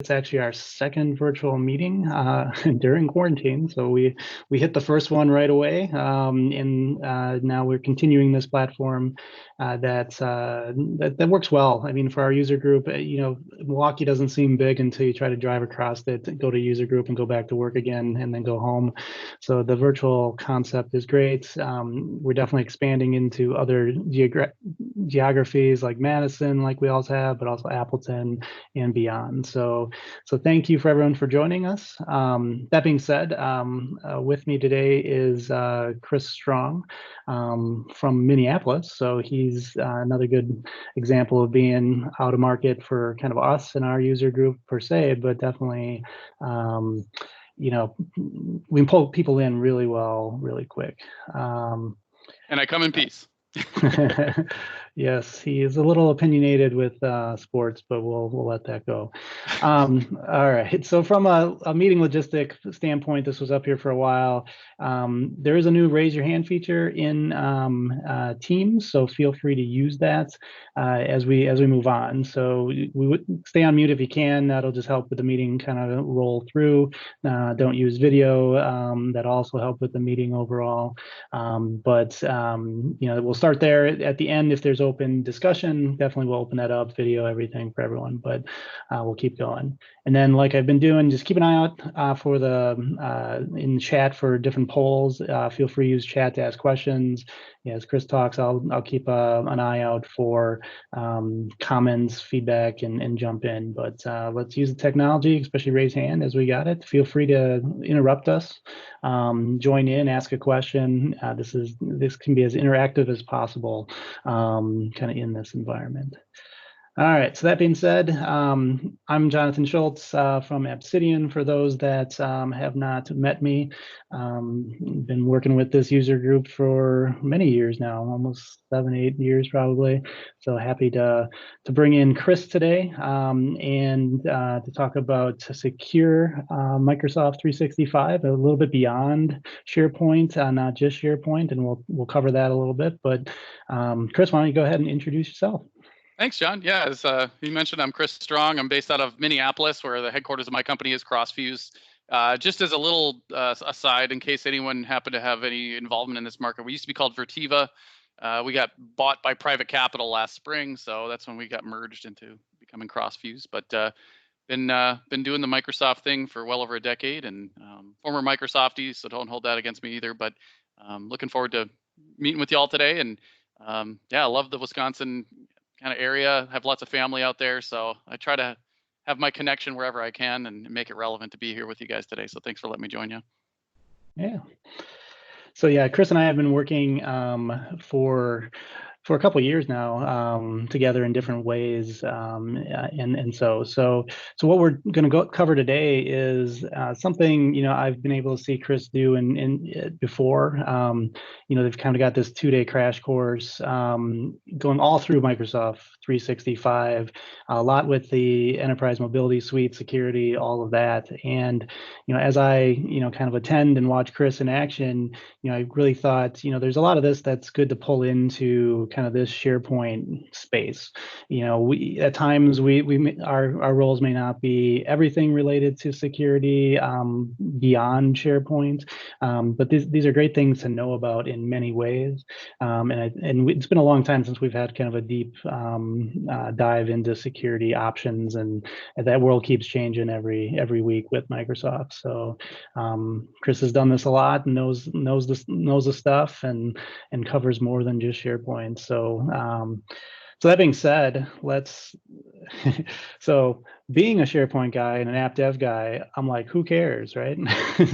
It's actually our second virtual meeting during quarantine. So we hit the first one right away, and now we're continuing this platform that works well. I mean, for our user group, Milwaukee doesn't seem big until you try to drive across it, go to user group, and go back to work again, and then go home. So the virtual concept is great. We're definitely expanding into other geographies like Madison, like we also have, but also Appleton and beyond. So thank you for everyone for joining us. That being said, with me today is Chris Strong from Minneapolis. So he's another good example of being out of market for kind of us and our user group per se, but definitely, we pull people in really well, really quick. And I come in peace. Yes, he is a little opinionated with sports, but we'll let that go. All right. So from a meeting logistic standpoint, this was up here for a while. There is a new raise your hand feature in Teams, so feel free to use that as we move on. So we would stay on mute if you can. That'll just help with the meeting kind of roll through. Don't use video. That also help with the meeting overall. But we'll start there at the end. If there's open discussion, definitely we'll open that up, video, everything for everyone, but we'll keep going. And then, like I've been doing, just keep an eye out for in chat for different polls. Feel free to use chat to ask questions. As Chris talks, I'll keep an eye out for comments, feedback, and jump in. But let's use the technology, especially raise hand as we got it. Feel free to interrupt us, join in, ask a question. This can be as interactive as possible, kind of in this environment. All right, so that being said, I'm Jonathan Schultz from Obsidian. For those that have not met me, been working with this user group for many years now, almost 7-8 years probably. So happy to bring in Chris today and to talk about secure Microsoft 365, a little bit beyond SharePoint, not just SharePoint, and we'll cover that a little bit. But Chris, why don't you go ahead and introduce yourself? Thanks, John. Yeah, as you mentioned, I'm Chris Strong. I'm based out of Minneapolis, where the headquarters of my company is CrossFuse. Just as a little aside, in case anyone happened to have any involvement in this market, we used to be called Vertiva. We got bought by private capital last spring, so that's when we got merged into becoming CrossFuse. But been doing the Microsoft thing for well over a decade, and former Microsoftie, so don't hold that against me either. But looking forward to meeting with you all today, and yeah, I love the Wisconsin kind of area. Have lots of family out there, so I try to have my connection wherever I can and make it relevant to be here with you guys today. So thanks for letting me join you. Yeah. So yeah, Chris and I have been working for a couple of years now together in different ways, and so what we're going to cover today is something I've been able to see Chris do in before. They've kind of got this 2-day crash course going all through Microsoft 365, a lot with the enterprise mobility suite, security, all of that. And as I kind of attend and watch Chris in action, I really thought there's a lot of this that's good to pull into kind of this SharePoint space. We at times our roles may not be everything related to security beyond SharePoint, but these are great things to know about in many ways. And it's been a long time since we've had kind of a deep dive into security options, and that world keeps changing every week with Microsoft. So Chris has done this a lot and knows the stuff and covers more than just SharePoint. So that being said, so being a SharePoint guy and an app dev guy, I'm like, who cares, right?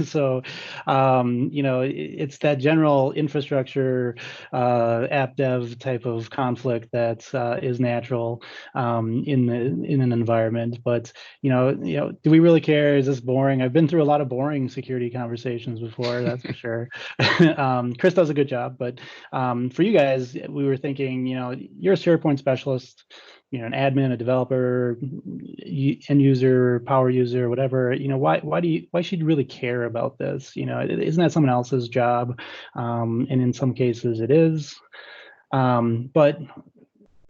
So, it's that general infrastructure app dev type of conflict that is natural in an environment. But do we really care? Is this boring? I've been through a lot of boring security conversations before, that's for sure. Chris does a good job, but for you guys, we were thinking, you're a SharePoint specialist, an admin, a developer, end user, power user, whatever. Why should you really care about this? Isn't that someone else's job? And in some cases, it is. But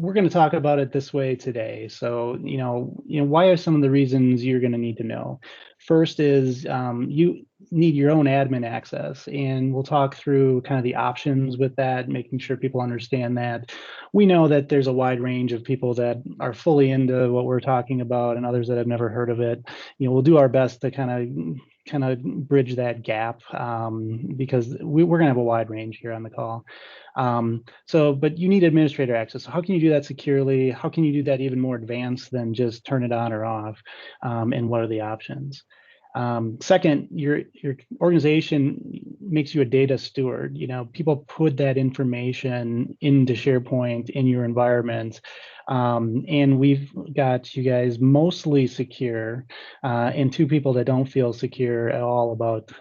We're going to talk about it this way today. So, why are some of the reasons you're going to need to know? First is you need your own admin access, and we'll talk through kind of the options with that, making sure people understand that. We know that there's a wide range of people that are fully into what we're talking about, and others that have never heard of it. We'll do our best to kind of bridge that gap because we're going to have a wide range here on the call. But you need administrator access. So how can you do that securely? How can you do that even more advanced than just turn it on or off? And what are the options? Second, your organization makes you a data steward. People put that information into SharePoint in your environment, and we've got you guys mostly secure, and two people that don't feel secure at all about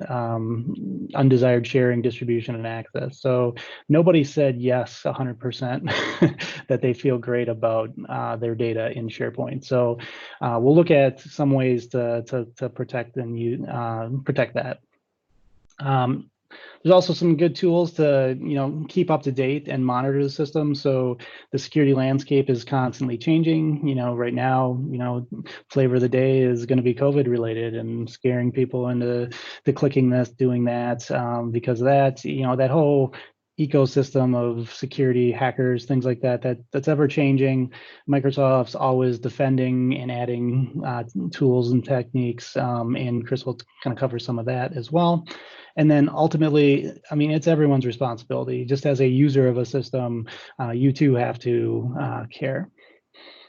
undesired sharing, distribution, and access. So nobody said yes 100% that they feel great about their data in SharePoint. So we'll look at some ways to protect protect that. There's also some good tools to keep up to date and monitor the system. So the security landscape is constantly changing. Right now, flavor of the day is going to be COVID related and scaring people into clicking this, doing that because of that. That whole ecosystem of security hackers, things like that's ever changing. Microsoft's always defending and adding tools and techniques, and Chris will kind of cover some of that as well. And then ultimately, I mean, it's everyone's responsibility. Just as a user of a system, you too have to care.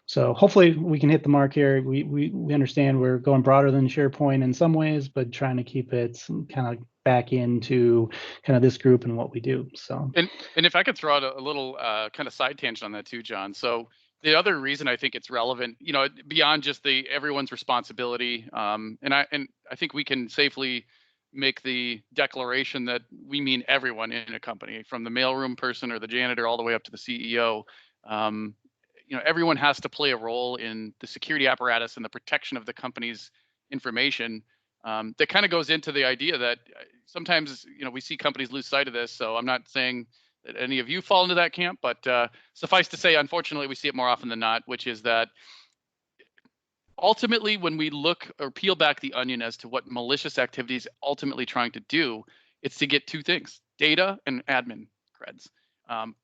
So hopefully we can hit the mark here. We understand we're going broader than SharePoint in some ways, but trying to keep it kind of back into kind of this group and what we do. So And if I could throw out a little kind of side tangent on that too, John. So the other reason I think it's relevant, beyond just the everyone's responsibility, and I think we can safely make the declaration that we mean everyone in a company, from the mailroom person or the janitor all the way up to the CEO. Everyone has to play a role in the security apparatus and the protection of the company's information. That kind of goes into the idea that sometimes we see companies lose sight of this. So I'm not saying that any of you fall into that camp, but suffice to say, unfortunately, we see it more often than not, which is that ultimately, when we look or peel back the onion as to what malicious activity is ultimately trying to do, it's to get two things: data and admin creds.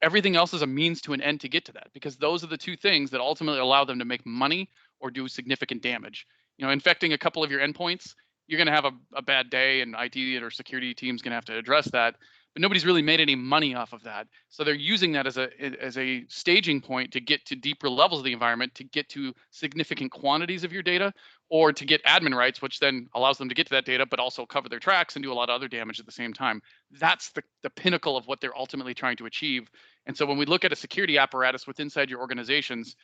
Everything else is a means to an end to get to that, because those are the two things that ultimately allow them to make money or do significant damage. Infecting a couple of your endpoints, you're going to have a bad day, and IT or security team's going to have to address that. But nobody's really made any money off of that. So they're using that as a staging point to get to deeper levels of the environment, to get to significant quantities of your data, or to get admin rights, which then allows them to get to that data, but also cover their tracks and do a lot of other damage at the same time. That's the pinnacle of what they're ultimately trying to achieve. And so when we look at a security apparatus with inside your organizations,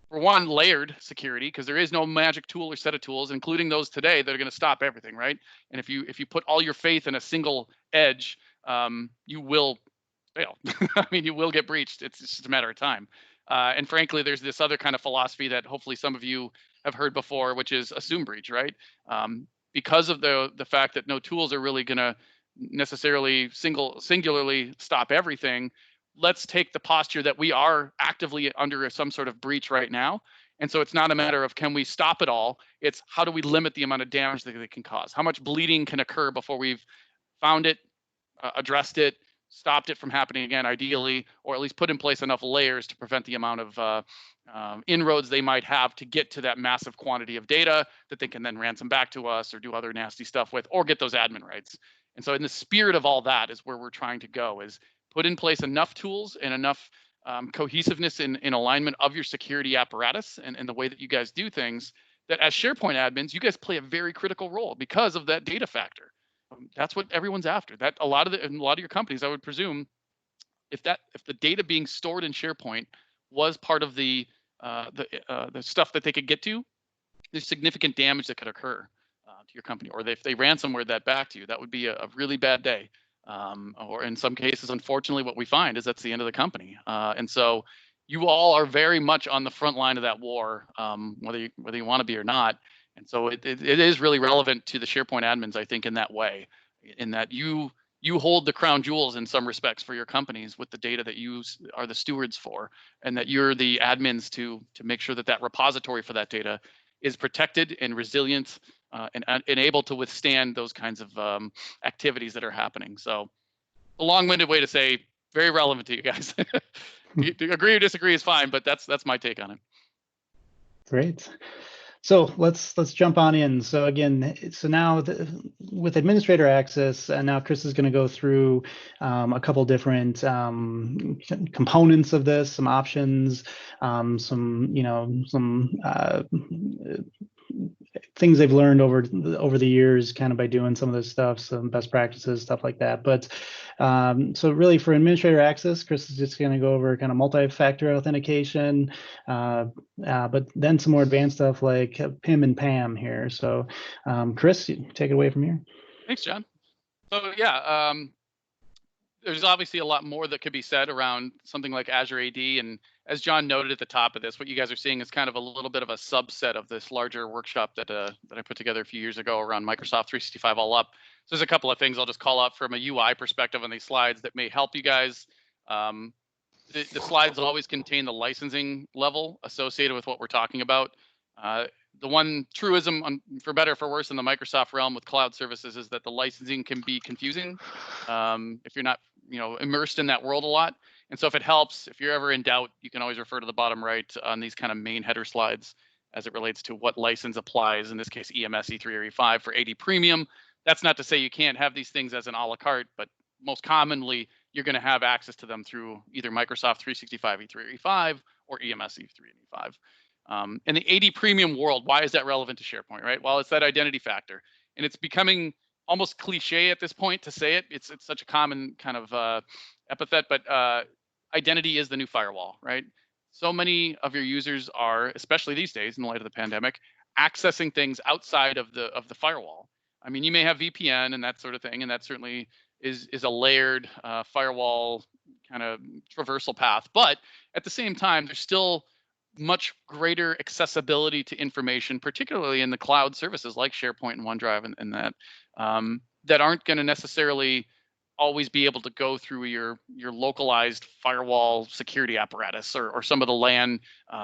for one, layered security, because there is no magic tool or set of tools, including those today, that are going to stop everything, right? And if you put all your faith in a single edge, you will fail. I mean, you will get breached. It's just a matter of time. And frankly, there's this other kind of philosophy that hopefully some of you have heard before, which is assume breach, right? Because of the fact that no tools are really going to necessarily singularly stop everything, let's take the posture that we are actively under some sort of breach right now. And so it's not a matter of can we stop it all, it's how do we limit the amount of damage that it can cause? How much bleeding can occur before we've found it, addressed it, stopped it from happening again, ideally, or at least put in place enough layers to prevent the amount of inroads they might have to get to that massive quantity of data that they can then ransom back to us or do other nasty stuff with, or get those admin rights. And so in the spirit of all that is where we're trying to go, is put in place enough tools and enough cohesiveness in alignment of your security apparatus and the way that you guys do things, that as SharePoint admins, you guys play a very critical role because of that data factor. That's what everyone's after. That a lot of your companies, I would presume, if the data being stored in SharePoint was part of the stuff that they could get to, there's significant damage that could occur to your company. Or if they ransomware that back to you, that would be a really bad day. Or in some cases, unfortunately, what we find is that's the end of the company. And so you all are very much on the front line of that war, whether you want to be or not. And so it is really relevant to the SharePoint admins, I think, in that way, in that you you hold the crown jewels in some respects for your companies with the data that you are the stewards for, and that you're the admins to make sure that that repository for that data is protected and resilient and able to withstand those kinds of activities that are happening. So a long-winded way to say very relevant to you guys. To agree or disagree is fine, but that's my take on it. Great. So let's jump on in. So again, now with administrator access, and now Chris is going to go through a couple different components of this, some options, some things they've learned over the years, kind of by doing some of this stuff, some best practices, stuff like that. But so really for administrator access, Chris is just going to go over kind of multi-factor authentication, but then some more advanced stuff like PIM and PAM here. So Chris, take it away from here. Thanks, John. So yeah, there's obviously a lot more that could be said around something like Azure AD. And as John noted at the top of this, what you guys are seeing is kind of a little bit of a subset of this larger workshop that I put together a few years ago around Microsoft 365 all up. So there's a couple of things I'll just call out from a UI perspective on these slides that may help you guys. The slides always contain the licensing level associated with what we're talking about. The one truism, for better or for worse, in the Microsoft realm with cloud services is that the licensing can be confusing if you're not immersed in that world a lot. And so if it helps, if you're ever in doubt, you can always refer to the bottom right on these kind of main header slides as it relates to what license applies, in this case, EMS, E3, or E5 for AD Premium. That's not to say you can't have these things as an a la carte, but most commonly, you're going to have access to them through either Microsoft 365 E3 or E5 or EMS E3 and E5. In the AD Premium world, why is that relevant to SharePoint, right? Well, it's that identity factor. And it's becoming almost cliche at this point to say it. It's such a common kind of epithet, but identity is the new firewall, right? So many of your users are, especially these days in the light of the pandemic, accessing things outside of the firewall. I mean, you may have VPN and that sort of thing, and that certainly is a layered firewall kind of traversal path. But at the same time, there's still much greater accessibility to information, particularly in the cloud services like SharePoint and OneDrive and that, that aren't going to necessarily always be able to go through your localized firewall security apparatus or some of the LAN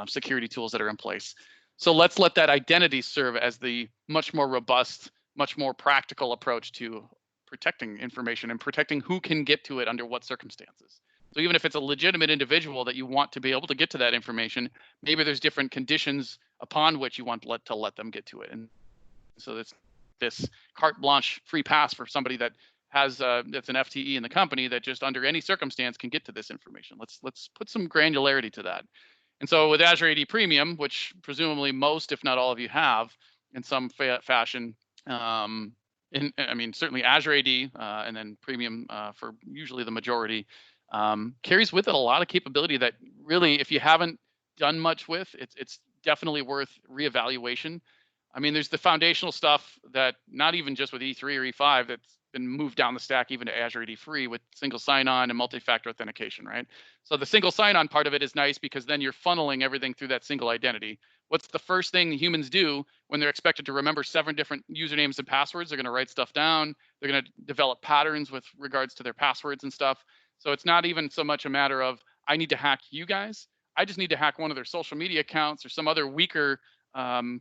security tools that are in place. So let's let that identity serve as the much more robust, much more practical approach to protecting information and protecting who can get to it under what circumstances. So even if it's a legitimate individual that you want to be able to get to that information, maybe there's different conditions upon which you want to let them get to it. And so it's this carte blanche free pass for somebody that has that's an FTE in the company that just under any circumstance can get to this information. Let's put some granularity to that. And so with Azure AD Premium, which presumably most, if not all of you have in some fashion, I mean, certainly Azure AD and then Premium for usually the majority, carries with it a lot of capability that really, if you haven't done much with, it's definitely worth reevaluation. I mean, there's the foundational stuff that not even just with E3 or E5 that's been moved down the stack even to Azure AD Free with single sign-on and multi-factor authentication, right? So the single sign-on part of it is nice because then you're funneling everything through that single identity. What's the first thing humans do when they're expected to remember 7 different usernames and passwords? They're going to write stuff down. They're going to develop patterns with regards to their passwords and stuff. So it's not even so much a matter of, I need to hack you guys. I just need to hack one of their social media accounts or some other weaker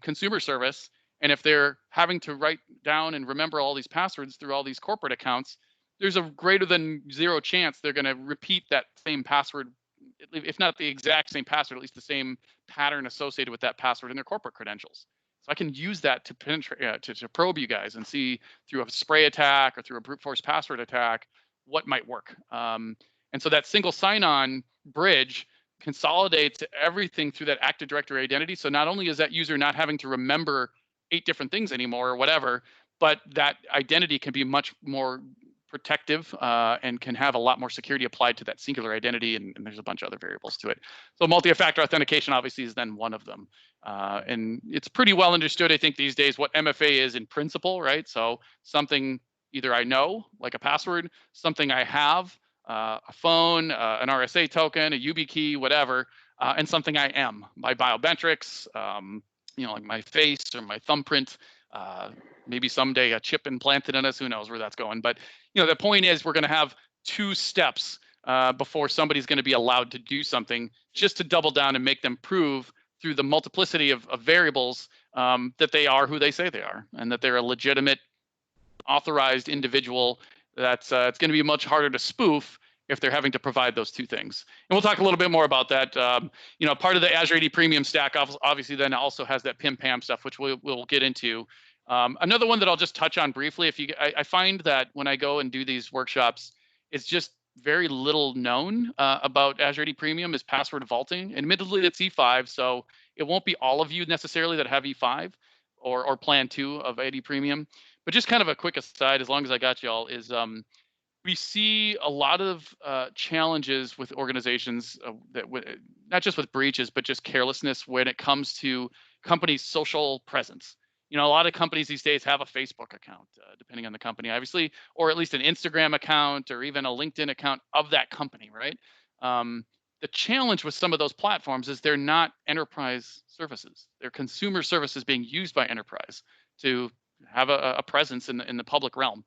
consumer service. And if they're having to write down and remember all these passwords through all these corporate accounts, there's a greater than 0 chance they're going to repeat that same password, if not the exact same password, at least the same pattern associated with that password in their corporate credentials. So I can use that to penetrate, to probe you guys and see through a spray attack or through a brute force password attack what might work. And so that single sign-on bridge consolidates everything through that Active Directory identity. So not only is that user not having to remember 8 different things anymore or whatever, but that identity can be much more protective and can have a lot more security applied to that singular identity, and there's a bunch of other variables to it. So multi-factor authentication obviously is then one of them. And it's pretty well understood, I think, these days what MFA is in principle, right? So something either I know, like a password, something I have, a phone, an RSA token, a YubiKey, whatever, and something I am, my biometrics, like my face or my thumbprint, maybe someday a chip implanted in us. Who knows where that's going? But the point is, we're going to have 2 steps before somebody's going to be allowed to do something, just to double down and make them prove through the multiplicity of variables that they are who they say they are, and that they're a legitimate, authorized individual. That's it's going to be much harder to spoof if they're having to provide those 2 things. And we'll talk a little bit more about that. Part of the Azure AD Premium stack obviously then also has that PIM-PAM stuff, which we'll get into. Another one that I'll just touch on briefly, I find that when I go and do these workshops, it's just very little known about Azure AD Premium is password vaulting. Admittedly, it's E5, so it won't be all of you necessarily that have E5 or Plan 2 of AD Premium. But just kind of a quick aside, as long as I got y'all, is we see a lot of challenges with organizations that not just with breaches, but just carelessness when it comes to companies' social presence. A lot of companies these days have a Facebook account, depending on the company, obviously, or at least an Instagram account or even a LinkedIn account of that company, right? The challenge with some of those platforms is they're not enterprise services. They're consumer services being used by enterprise to have a presence in the public realm.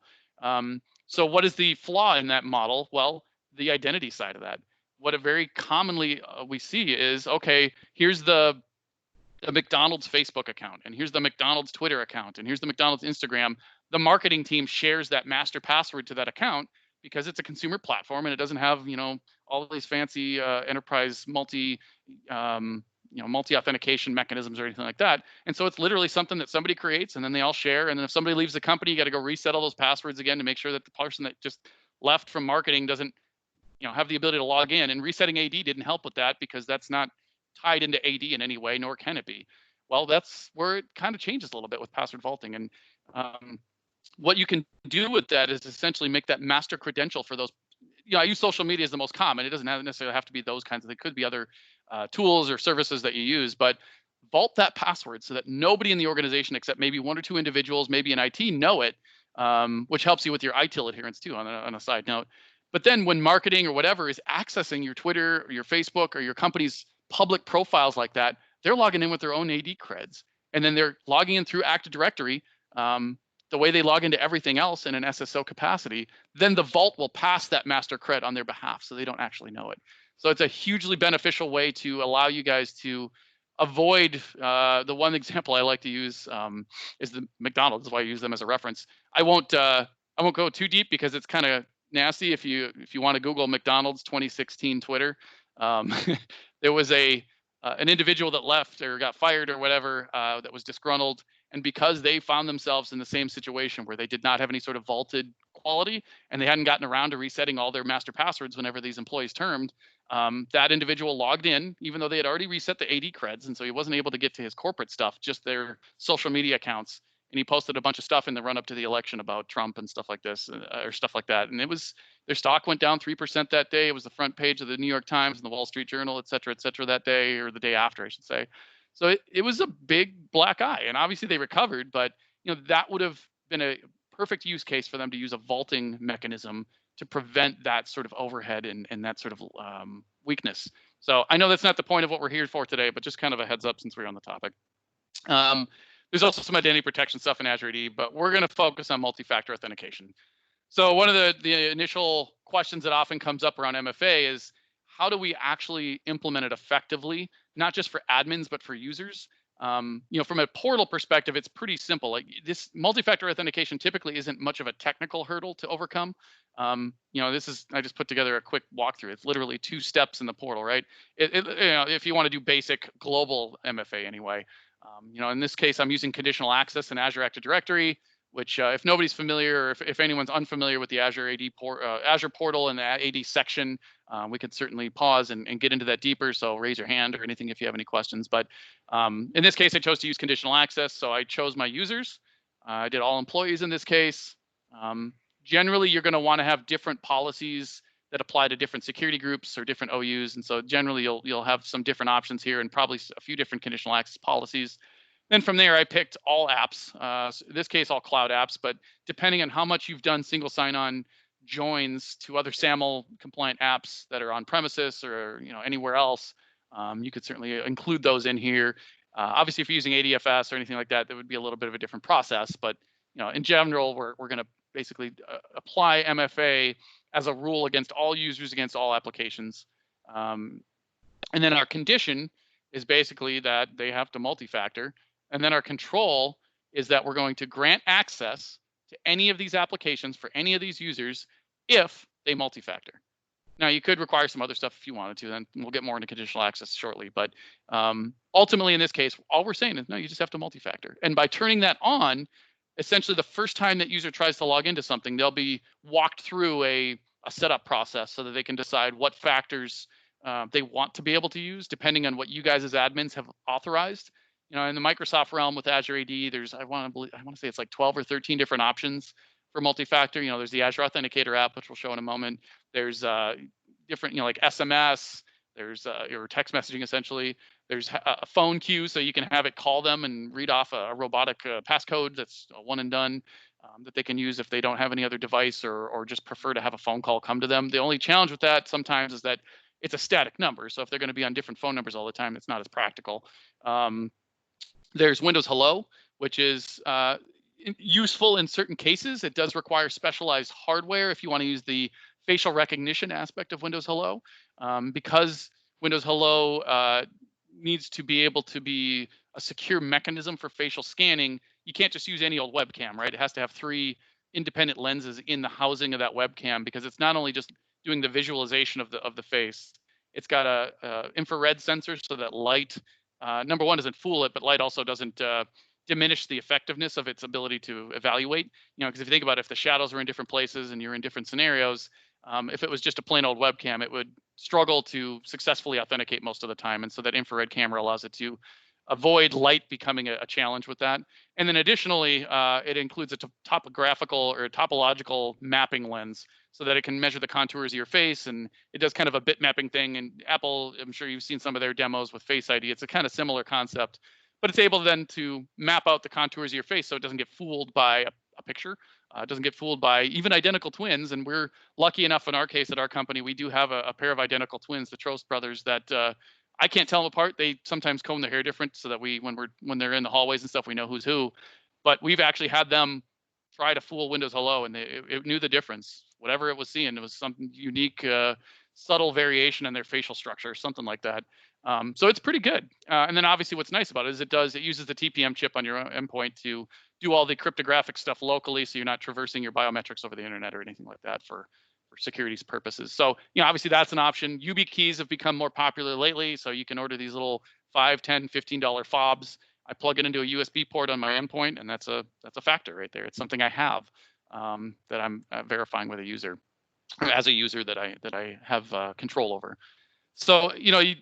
So what is the flaw in that model? Well, the identity side of that. What it very commonly we see is, okay, here's the McDonald's Facebook account, and here's the McDonald's Twitter account, and here's the McDonald's Instagram. The marketing team shares that master password to that account because it's a consumer platform and it doesn't have, all of these fancy enterprise multi-authentication mechanisms or anything like that. And so it's literally something that somebody creates and then they all share. And then if somebody leaves the company, you got to go reset all those passwords again to make sure that the person that just left from marketing doesn't, have the ability to log in. And resetting AD didn't help with that because that's not tied into AD in any way, nor can it be. Well, that's where it kind of changes a little bit with password vaulting. And what you can do with that is essentially make that master credential for those. I use social media as the most common. It doesn't necessarily have to be those kinds of. It could be other tools or services that you use, but vault that password so that nobody in the organization except maybe 1 or 2 individuals, maybe in IT, know it, which helps you with your ITIL adherence too, on a side note. But then when marketing or whatever is accessing your Twitter or your Facebook or your company's public profiles like that, they're logging in with their own AD creds. And then they're logging in through Active Directory, the way they log into everything else in an SSO capacity. Then the vault will pass that master cred on their behalf, so they don't actually know it. So it's a hugely beneficial way to allow you guys to avoid the one example I like to use is the McDonald's. That's why I use them as a reference. I won't go too deep because it's kind of nasty. If you want to Google McDonald's 2016 Twitter, there was an individual that left or got fired or whatever that was disgruntled. And because they found themselves in the same situation where they did not have any sort of vaulted quality and they hadn't gotten around to resetting all their master passwords whenever these employees termed, that individual logged in, even though they had already reset the AD creds. And so he wasn't able to get to his corporate stuff, just their social media accounts. And he posted a bunch of stuff in the run up to the election about Trump and stuff like this or stuff like that. And their stock went down 3% that day. It was the front page of the New York Times and the Wall Street Journal, et cetera, that day, or the day after, I should say. So it was a big black eye, and obviously they recovered, but that would have been a perfect use case for them to use a vaulting mechanism to prevent that sort of overhead and that sort of weakness. So I know that's not the point of what we're here for today, but just kind of a heads up since we're on the topic. There's also some identity protection stuff in Azure AD, but we're going to focus on multi-factor authentication. So one of the initial questions that often comes up around MFA is, how do we actually implement it effectively, not just for admins, but for users? From a portal perspective, it's pretty simple. Like, this multi-factor authentication typically isn't much of a technical hurdle to overcome. I just put together a quick walkthrough. It's literally 2 steps in the portal, right? If you want to do basic global MFA anyway. In this case, I'm using conditional access in Azure Active Directory, which if nobody's familiar, or if anyone's unfamiliar with the Azure AD Azure portal and the AD section, we could certainly pause and get into that deeper. So raise your hand or anything if you have any questions. But in this case, I chose to use conditional access. So I chose my users. I did all employees in this case. Generally, you're going to want to have different policies that apply to different security groups or different OUs. And so generally, you'll have some different options here and probably a few different conditional access policies. Then from there, I picked all apps, so in this case, all cloud apps, but depending on how much you've done single sign-on joins to other SAML compliant apps that are on premises or anywhere else, you could certainly include those in here. Obviously, if you're using ADFS or anything like that, that would be a little bit of a different process. But in general, we're going to basically apply MFA as a rule against all users, against all applications. And then our condition is basically that they have to multi-factor. And then our control is that we're going to grant access to any of these applications for any of these users if they multi-factor. Now, you could require some other stuff if you wanted to, then we'll get more into conditional access shortly. But ultimately, in this case, all we're saying is, no, you just have to multi-factor. And by turning that on, essentially the first time that user tries to log into something, they'll be walked through a setup process so that they can decide what factors they want to be able to use, depending on what you guys as admins have authorized. In the Microsoft realm with Azure AD, there's I want to say it's like 12 or 13 different options for multi-factor. There's the Azure Authenticator app, which we'll show in a moment. There's different, like SMS. There's your text messaging essentially. There's a phone queue, so you can have it call them and read off a robotic passcode that's a one and done that they can use if they don't have any other device or just prefer to have a phone call come to them. The only challenge with that sometimes is that it's a static number. So if they're going to be on different phone numbers all the time, it's not as practical. There's Windows Hello, which is useful in certain cases. It does require specialized hardware if you want to use the facial recognition aspect of Windows Hello, because Windows Hello needs to be able to be a secure mechanism for facial scanning. You can't just use any old webcam, right? It has to have 3 independent lenses in the housing of that webcam, because it's not only just doing the visualization of the face. It's got a infrared sensor so that light, number one, doesn't fool it, but light also doesn't diminish the effectiveness of its ability to evaluate. Because if you think about it, if the shadows are in different places and you're in different scenarios, if it was just a plain old webcam, it would struggle to successful authenticate most of the time. And so that infrared camera allows it to avoid light becoming a challenge with that. And then additionally, it includes a topographical or topological mapping lens so that it can measure the contours of your face, and it does kind of a bit mapping thing. And Apple, I'm sure you've seen some of their demos with Face ID. It's a kind of similar concept, but it's able then to map out the contours of your face so it doesn't get fooled by a picture. It doesn't get fooled by even identical twins. And we're lucky enough in our case at our company, we do have a pair of identical twins, the Trost brothers, that I can't tell them apart. They sometimes comb their hair different so that when they're in the hallways and stuff, we know who's who. But we've actually had them try to fool Windows Hello, and it knew the difference. Whatever it was seeing, it was some unique, subtle variation in their facial structure, something like that. So it's pretty good. And then obviously what's nice about it is it uses the TPM chip on your endpoint to do all the cryptographic stuff locally, so you're not traversing your biometrics over the internet or anything like that for security purposes. So, obviously that's an option. YubiKeys have become more popular lately, so you can order these little $5, $10, $15 fobs. I plug it into a USB port on my endpoint, and that's a factor right there. It's something I have that I'm verifying with a user, as a user that I have control over. So, you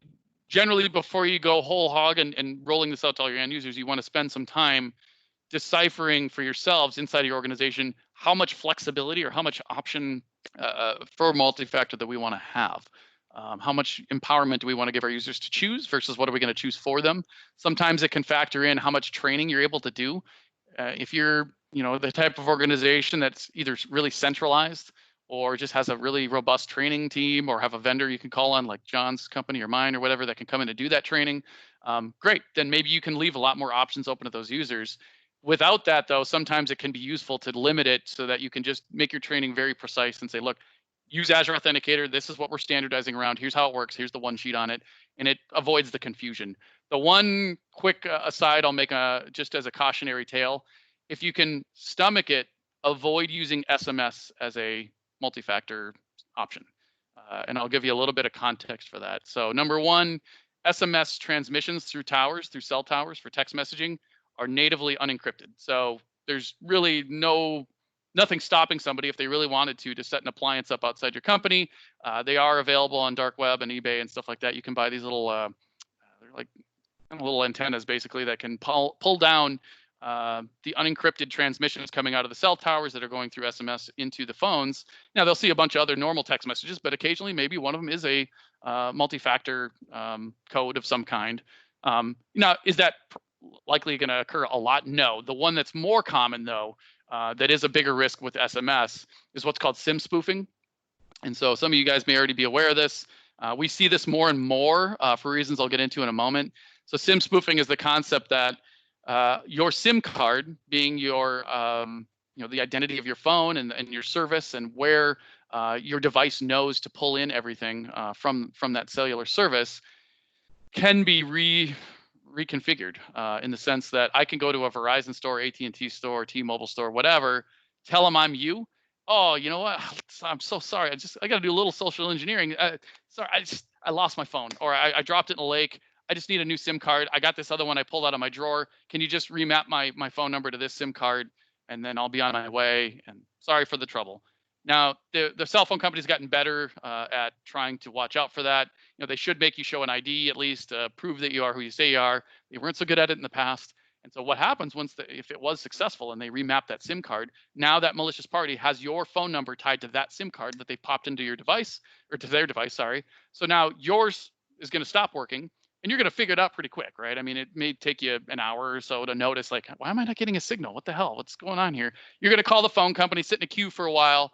generally, before you go whole hog and rolling this out to all your end users, you want to spend some time deciphering for yourselves inside of your organization how much flexibility or how much option for multi-factor that we want to have. How much empowerment do we want to give our users to choose versus what are we going to choose for them? Sometimes it can factor in how much training you're able to do. If you're the type of organization that's either really centralized or just has a really robust training team, or have a vendor you can call on like John's company or mine or whatever that can come in and do that training, great. Then maybe you can leave a lot more options open to those users. Without that, though, sometimes it can be useful to limit it so that you can just make your training very precise and say, look, use Azure Authenticator. This is what we're standardizing around. Here's how it works. Here's the one sheet on it. And it avoids the confusion. The one quick aside I'll make just as a cautionary tale, if you can stomach it, avoid using SMS as a multi-factor option. And I'll give you a little bit of context for that. So number one, SMS transmissions through cell towers for text messaging are natively unencrypted. So there's really nothing stopping somebody if they really wanted to set an appliance up outside your company. They are available on dark web and eBay and stuff like that. You can buy these little, they're like little antennas basically that can pull down the unencrypted transmissions coming out of the cell towers that are going through SMS into the phones. Now they'll see a bunch of other normal text messages, but occasionally maybe one of them is a multi-factor code of some kind. Now, is that likely going to occur a lot? No. The one that's more common, though, that is a bigger risk with SMS is what's called SIM spoofing. And so some of you guys may already be aware of this. We see this more and more for reasons I'll get into in a moment. So SIM spoofing is the concept that your SIM card, being your the identity of your phone and your service and where your device knows to pull in everything from that cellular service, can be reconfigured in the sense that I can go to a Verizon store, AT&T store, T-Mobile store, whatever, tell them I'm you. Oh, you know what? I'm so sorry. I got to do a little social engineering. Sorry, I lost my phone, or I dropped it in a lake. I just need a new SIM card. I got this other one I pulled out of my drawer. Can you just remap my phone number to this SIM card, and then I'll be on my way? And sorry for the trouble. Now, the cell phone company's gotten better at trying to watch out for that. They should make you show an ID at least, prove that you are who you say you are. They weren't so good at it in the past. And so what happens if it was successful and they remap that SIM card, now that malicious party has your phone number tied to that SIM card that they popped into your device, or to their device, sorry. So now yours is going to stop working, and you're going to figure it out pretty quick, right? I mean, it may take you an hour or so to notice, like, why am I not getting a signal? What the hell? What's going on here? You're going to call the phone company, sit in a queue for a while,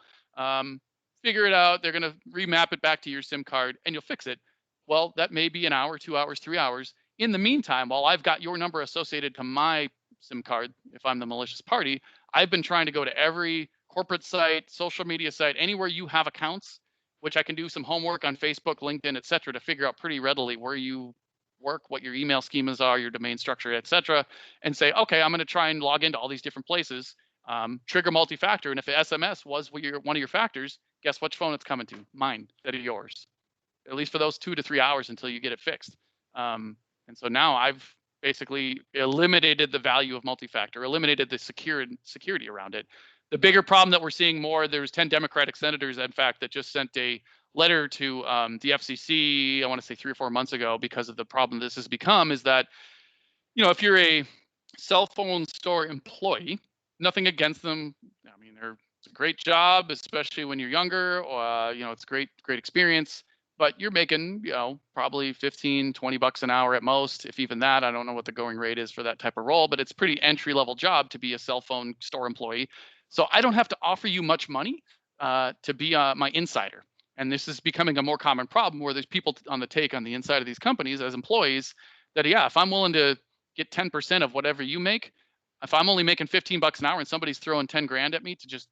figure it out. They're going to remap it back to your SIM card, and you'll fix it. Well, that may be an hour, 2 hours, 3 hours. In the meantime, while I've got your number associated to my SIM card, if I'm the malicious party, I've been trying to go to every corporate site, social media site, anywhere you have accounts, which I can do some homework on Facebook, LinkedIn, et cetera, to figure out pretty readily where you work, what your email schemas are, your domain structure, et cetera, and say, okay, I'm going to try and log into all these different places, trigger multi-factor, and if SMS was one of your factors, guess which phone it's coming to? Mine, that is yours. At least for those 2 to 3 hours until you get it fixed. And so now I've basically eliminated the value of multi-factor, eliminated the security around it. The bigger problem that we're seeing more, there's 10 Democratic senators, in fact, that just sent a letter to the FCC, I want to say 3 or 4 months ago, because of the problem this has become, is that, if you're a cell phone store employee, nothing against them. I mean, it's a great job, especially when you're younger, it's great experience. But you're making, probably 15, 20 bucks an hour at most, if even that. I don't know what the going rate is for that type of role, but it's pretty entry-level job to be a cell phone store employee. So I don't have to offer you much money to be my insider. And this is becoming a more common problem where there's people on the take on the inside of these companies as employees that, if I'm willing to get 10% of whatever you make, if I'm only making 15 bucks an hour and somebody's throwing 10 grand at me to just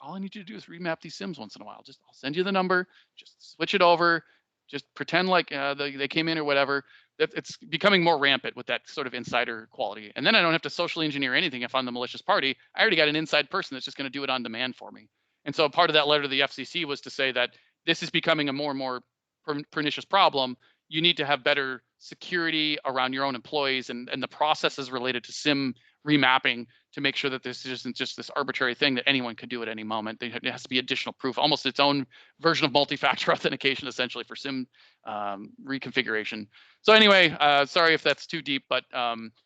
all I need you to do is remap these SIMs once in a while. I'll send you the number, just switch it over, just pretend like they came in or whatever. It's becoming more rampant with that sort of insider quality. And then I don't have to socially engineer anything if I'm the malicious party. I already got an inside person that's just going to do it on demand for me. And so part of that letter to the FCC was to say that this is becoming a more and more pernicious problem. You need to have better security around your own employees and the processes related to SIM remapping to make sure that this isn't just this arbitrary thing that anyone could do at any moment. There has to be additional proof, almost its own version of multi-factor authentication, essentially, for SIM reconfiguration. So anyway, sorry if that's too deep, but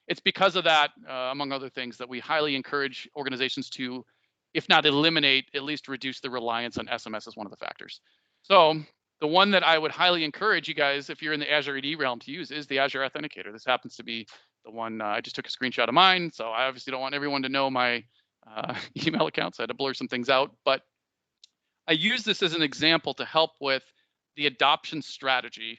it's because of that, among other things, that we highly encourage organizations to, if not eliminate, at least reduce the reliance on SMS as one of the factors. So the one that I would highly encourage you guys, if you're in the Azure AD realm, to use is the Azure Authenticator. This happens to be the one I just took a screenshot of mine, so I obviously don't want everyone to know my email account, so I had to blur some things out. But I use this as an example to help with the adoption strategy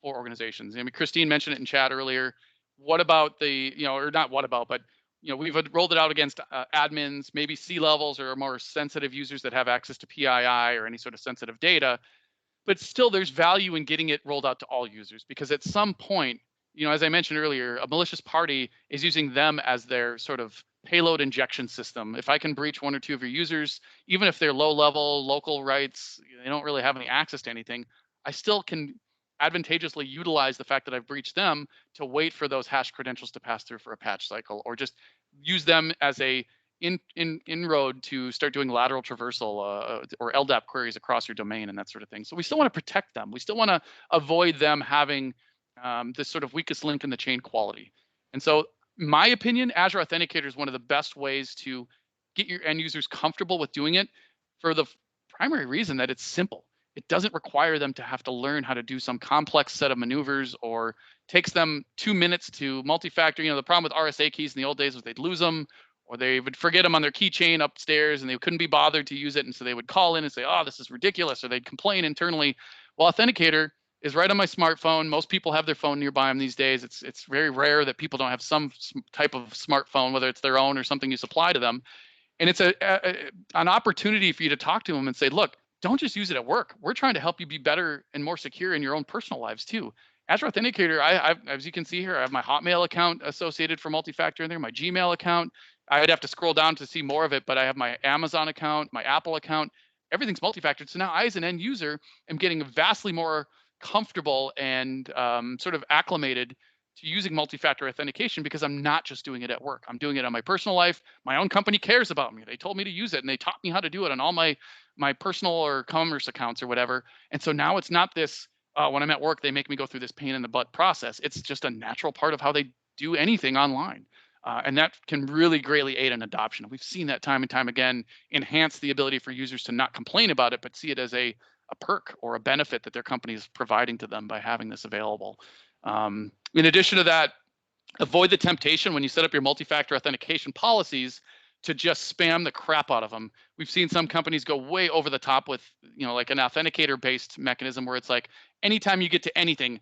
for organizations. I mean, Christine mentioned it in chat earlier. What about or not what about, but we've rolled it out against admins, maybe C-levels or more sensitive users that have access to PII or any sort of sensitive data. But still, there's value in getting it rolled out to all users, because at some point, as I mentioned earlier, a malicious party is using them as their sort of payload injection system. If I can breach 1 or 2 of your users, even if they're low level, local rights, they don't really have any access to anything, I still can advantageously utilize the fact that I've breached them to wait for those hash credentials to pass through for a patch cycle, or just use them as a inroad to start doing lateral traversal or LDAP queries across your domain and that sort of thing. So we still want to protect them. We still want to avoid them having this sort of weakest link in the chain quality. And so, in my opinion, Azure Authenticator is one of the best ways to get your end users comfortable with doing it, for the primary reason that it's simple. It doesn't require them to have to learn how to do some complex set of maneuvers, or takes them 2 minutes to multi-factor. The problem with RSA keys in the old days was they'd lose them, or they would forget them on their keychain upstairs and they couldn't be bothered to use it. And so they would call in and say, oh, this is ridiculous, or they'd complain internally. Well, Authenticator is right on my smartphone. Most people have their phone nearby them these days. It's very rare that people don't have some type of smartphone, whether it's their own or something you supply to them. And it's an opportunity for you to talk to them and say, look, don't just use it at work. We're trying to help you be better and more secure in your own personal lives too. Azure Authenticator, as you can see here, I have my Hotmail account associated for multi-factor in there, my Gmail account. I'd have to scroll down to see more of it, but I have my Amazon account, my Apple account. Everything's multi-factored. So now I, as an end user, am getting vastly more comfortable and sort of acclimated to using multi-factor authentication because I'm not just doing it at work. I'm doing it on my personal life. My own company cares about me. They told me to use it and they taught me how to do it on all my personal or commerce accounts or whatever. And so now it's not this, when I'm at work, they make me go through this pain in the butt process. It's just a natural part of how they do anything online. And that can really greatly aid in adoption. We've seen that time and time again, enhance the ability for users to not complain about it, but see it as a perk or a benefit that their company is providing to them by having this available. In addition to that, avoid the temptation when you set up your multi-factor authentication policies to just spam the crap out of them. We've seen some companies go way over the top with, like an authenticator-based mechanism where it's like, anytime you get to anything,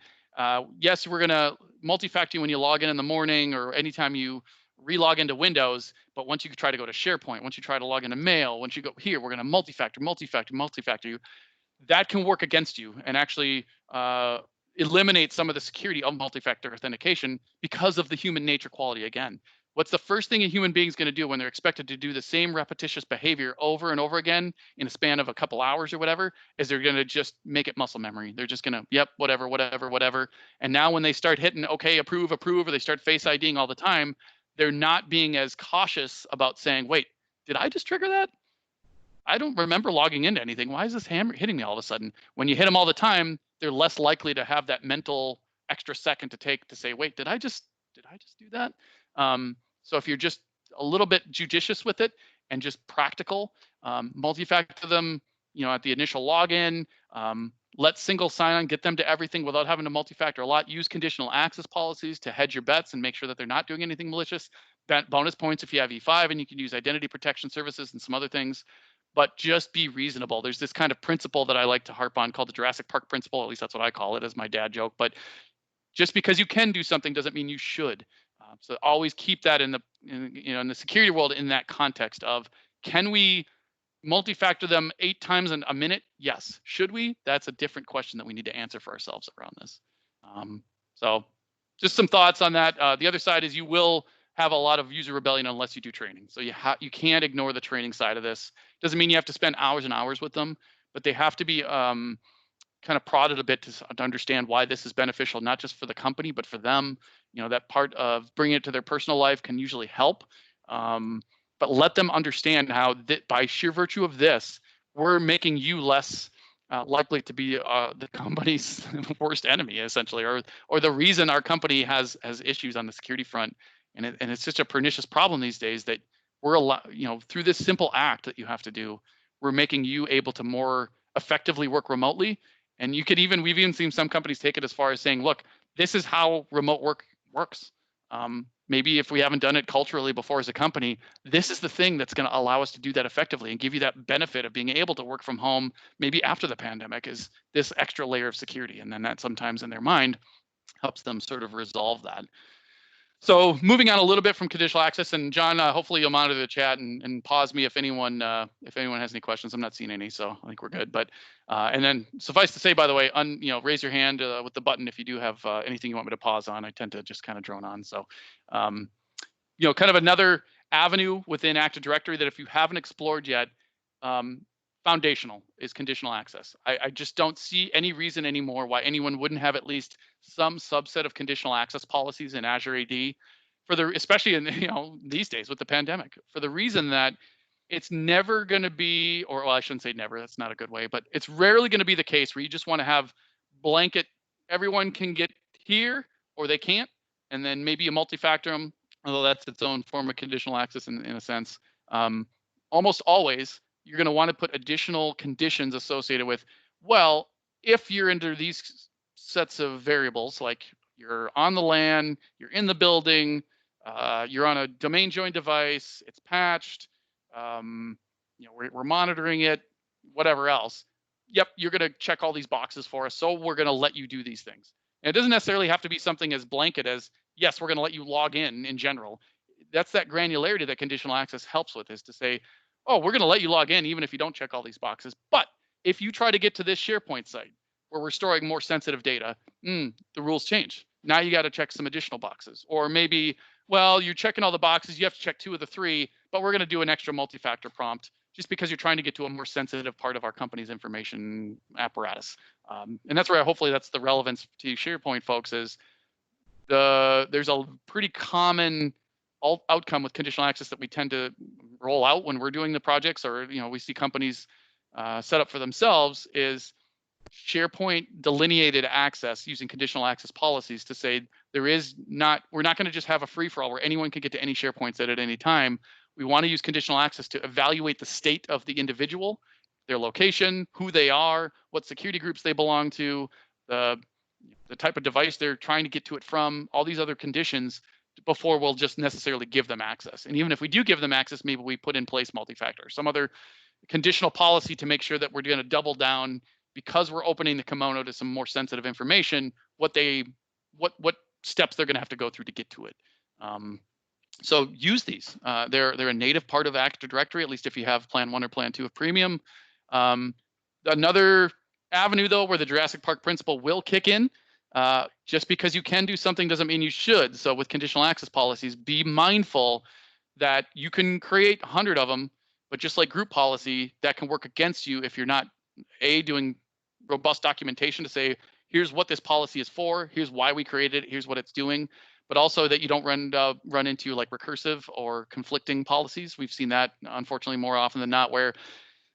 yes, we're going to multi-factor you when you log in the morning or anytime you re-log into Windows, but once you try to go to SharePoint, once you try to log into Mail, once you go here, we're going to multi-factor you. That can work against you and actually eliminate some of the security of multi-factor authentication because of the human nature quality again. What's the first thing a human being is going to do when they're expected to do the same repetitious behavior over and over again in a span of a couple hours or whatever, is they're going to just make it muscle memory. They're just going to, yep, whatever. And now when they start hitting, okay, approve, or they start face IDing all the time, they're not being as cautious about saying, wait, did I just trigger that? I don't remember logging into anything. Why is this hammer hitting me all of a sudden? When you hit them all the time, they're less likely to have that mental extra second to take to say, wait, did I just do that? So if you're just a little bit judicious with it and just practical, multi-factor them, at the initial login, let single sign-on get them to everything without having to multi-factor a lot. Use conditional access policies to hedge your bets and make sure that they're not doing anything malicious. Bonus points if you have E5, and you can use identity protection services and some other things. But just be reasonable. There's this kind of principle that I like to harp on called the Jurassic Park principle. At least that's what I call it, as my dad joke. But just because you can do something doesn't mean you should. So always keep that in the security world in that context of, can we multi-factor them 8 times in a minute? Yes. Should we? That's a different question that we need to answer for ourselves around this. So just some thoughts on that. The other side is you will have a lot of user rebellion unless you do training. So you can't ignore the training side of this. Doesn't mean you have to spend hours and hours with them, but they have to be kind of prodded a bit to understand why this is beneficial, not just for the company, but for them. That part of bringing it to their personal life can usually help. But let them understand how that by sheer virtue of this, we're making you less likely to be the company's worst enemy, essentially, or the reason our company has issues on the security front. And it's such a pernicious problem these days that we're through this simple act that you have to do, we're making you able to more effectively work remotely. And we've even seen some companies take it as far as saying, look, this is how remote work works. Maybe if we haven't done it culturally before as a company, this is the thing that's going to allow us to do that effectively and give you that benefit of being able to work from home, maybe after the pandemic, is this extra layer of security. And then that sometimes in their mind helps them sort of resolve that. So moving on a little bit from conditional access, and John, hopefully you'll monitor the chat and pause me if anyone has any questions. I'm not seeing any, so I think we're good. But and then suffice to say, by the way, raise your hand with the button if you do have anything you want me to pause on. I tend to just kind of drone on. So kind of another avenue within Active Directory that if you haven't explored yet, foundational is conditional access. I just don't see any reason anymore why anyone wouldn't have at least some subset of conditional access policies in Azure AD, especially in these days with the pandemic, for the reason that it's never going to be, or well, I shouldn't say never, that's not a good way, but it's rarely going to be the case where you just want to have blanket, everyone can get here or they can't, and then maybe you multi-factor them, although that's its own form of conditional access in a sense. Almost always, you're going to want to put additional conditions associated with, well, if you're into these sets of variables, like you're on the LAN, you're in the building, you're on a domain joined device, it's patched, we're monitoring it, whatever else, yep, you're going to check all these boxes for us, so we're going to let you do these things. And it doesn't necessarily have to be something as blanket as, yes, we're going to let you log in general. That's that granularity that conditional access helps with, is to say, oh, we're going to let you log in even if you don't check all these boxes. But if you try to get to this SharePoint site where we're storing more sensitive data, the rules change. Now you got to check some additional boxes. Or maybe, well, you're checking all the boxes, you have to check 2 of the 3, but we're going to do an extra multi-factor prompt just because you're trying to get to a more sensitive part of our company's information apparatus. And that's where hopefully that's the relevance to SharePoint folks, is there's a pretty common outcome with conditional access that we tend to roll out when we're doing the projects, or we see companies set up for themselves, is SharePoint delineated access using conditional access policies to say we're not going to just have a free-for-all where anyone can get to any SharePoint site at any time. We want to use conditional access to evaluate the state of the individual, their location, who they are, what security groups they belong to, the type of device they're trying to get to it from, all these other conditions, before we'll just necessarily give them access. And even if we do give them access, maybe we put in place multi-factor, some other conditional policy to make sure that we're going to double down, because we're opening the kimono to some more sensitive information, what steps they're going to have to go through to get to it. So use these. They're a native part of Active Directory, at least if you have Plan 1 or Plan 2 of Premium. Another avenue, though, where the Jurassic Park principle will kick in, just because you can do something doesn't mean you should. So with conditional access policies, be mindful that you can create 100 of them, but just like group policy, that can work against you if you're not doing robust documentation to say, here's what this policy is for, here's why we created it, here's what it's doing, but also that you don't run into like recursive or conflicting policies. We've seen that, unfortunately, more often than not, where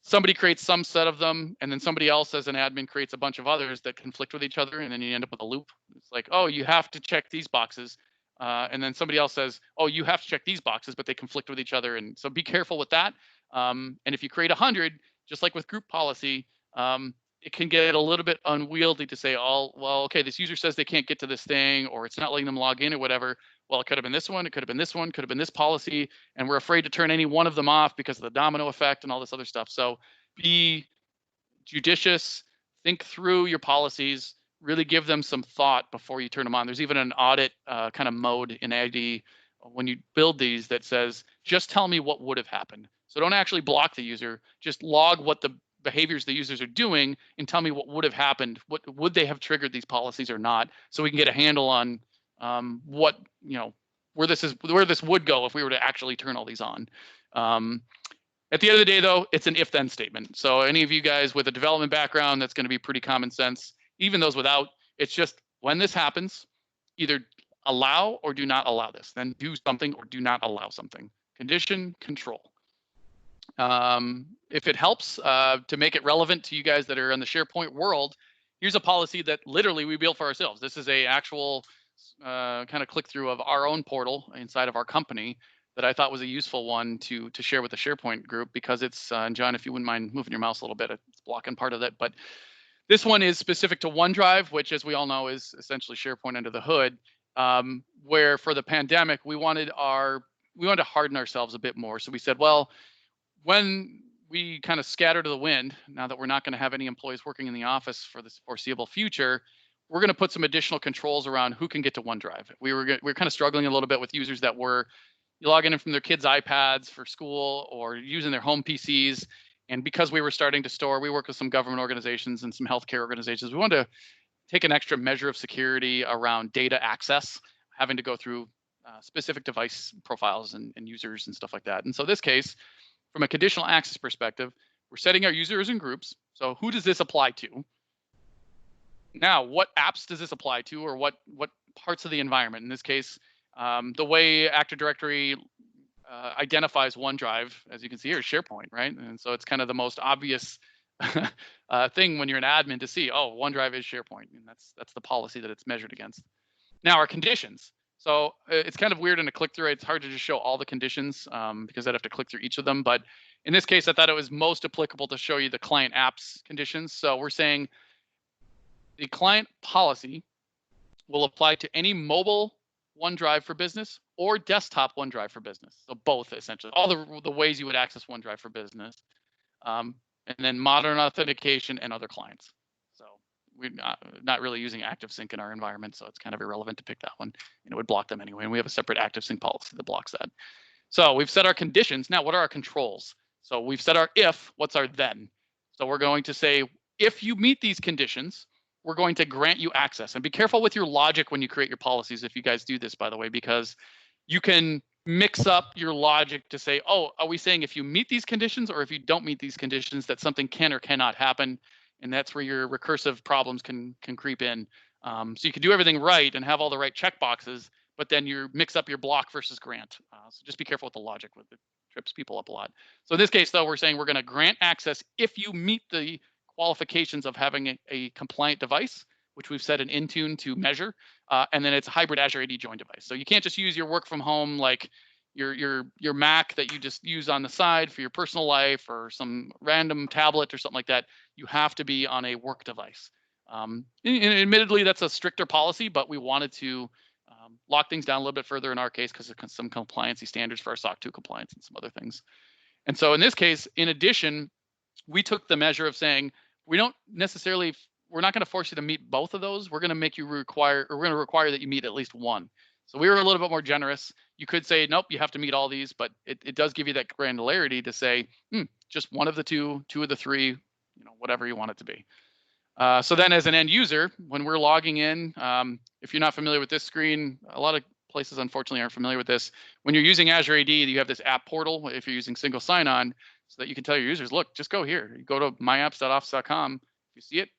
somebody creates some set of them, and then somebody else as an admin creates a bunch of others that conflict with each other, and then you end up with a loop. It's like, oh, you have to check these boxes. And then somebody else says, oh, you have to check these boxes, but they conflict with each other. And so be careful with that. And if you create 100, just like with group policy, it can get a little bit unwieldy to say, oh, well, okay, this user says they can't get to this thing, or it's not letting them log in or whatever. Well, it could have been this one, it could have been this one, could have been this policy, and we're afraid to turn any one of them off because of the domino effect and all this other stuff. So be judicious, think through your policies, really give them some thought before you turn them on. There's even an audit kind of mode in ID when you build these that says, just tell me what would have happened. So don't actually block the user, just log what the behaviors the users are doing and tell me what would have happened. What would they have triggered these policies or not, so we can get a handle on what, where this would go if we were to actually turn all these on. At the end of the day, though, it's an if-then statement. So any of you guys with a development background, that's going to be pretty common sense. Even those without, it's just when this happens, either allow or do not allow this. Then do something or do not allow something. Condition, control. If it helps to make it relevant to you guys that are in the SharePoint world, here's a policy that literally we built for ourselves. This is a actual kind of click through of our own portal inside of our company that I thought was a useful one to share with the SharePoint group, because it's, and John, if you wouldn't mind moving your mouse a little bit, it's blocking part of it. But this one is specific to OneDrive, which, as we all know, is essentially SharePoint under the hood, where for the pandemic, we wanted to harden ourselves a bit more. So we said, well, when we kind of scatter to the wind, now that we're not going to have any employees working in the office for the foreseeable future, we're going to put some additional controls around who can get to OneDrive. We're kind of struggling a little bit with users that were logging in from their kids' iPads for school or using their home PCs. And because we were starting to store, we work with some government organizations and some healthcare organizations. We wanted to take an extra measure of security around data access, having to go through specific device profiles and users and stuff like that. And so this case, from a conditional access perspective, we're setting our users in groups. So who does this apply to? Now, what apps does this apply to, or what parts of the environment? In this case, the way Active Directory identifies OneDrive, as you can see here, is SharePoint, right? And so it's kind of the most obvious thing when you're an admin to see, oh, OneDrive is SharePoint, and that's the policy that it's measured against. Now, our conditions. So it's kind of weird in a click-through. It's hard to just show all the conditions because I'd have to click through each of them. But in this case, I thought it was most applicable to show you the client apps conditions. So we're saying the client policy will apply to any mobile OneDrive for Business or desktop OneDrive for Business. So both, essentially, all the ways you would access OneDrive for Business. and then modern authentication and other clients. So we're not really using ActiveSync in our environment, so it's kind of irrelevant to pick that one, and it would block them anyway. And we have a separate ActiveSync policy that blocks that. So we've set our conditions. Now, what are our controls? So we've set our if, what's our then? So we're going to say, if you meet these conditions, we're going to grant you access. And be careful with your logic when you create your policies, if you guys do this, by the way, because you can mix up your logic to say, oh, are we saying if you meet these conditions, or if you don't meet these conditions, that something can or cannot happen? And that's where your recursive problems can creep in. So you can do everything right and have all the right checkboxes, but then you mix up your block versus grant. So just be careful with the logic, with it trips people up a lot. So in this case, though, we're saying we're going to grant access if you meet the qualifications of having a compliant device, which we've set an Intune to measure, and then it's a hybrid Azure AD join device. So you can't just use your work from home, like your Mac that you just use on the side for your personal life, or some random tablet or something like that. You have to be on a work device. And admittedly, that's a stricter policy, but we wanted to lock things down a little bit further in our case because of some compliancy standards for our SOC 2 compliance and some other things. And so in this case, in addition, we took the measure of saying, we're not going to force you to meet both of those. We're going to make you require that you meet at least one. So we were a little bit more generous. You could say, nope, you have to meet all these, but it does give you that granularity to say, just one of the two of the three, whatever you want it to be. So then as an end user, when we're logging in, if you're not familiar with this screen, a lot of places unfortunately aren't familiar with this. When you're using Azure AD, you have this app portal if you're using single sign-on, so that you can tell your users, look, just go here. You go to myapps.office.com. If you see it,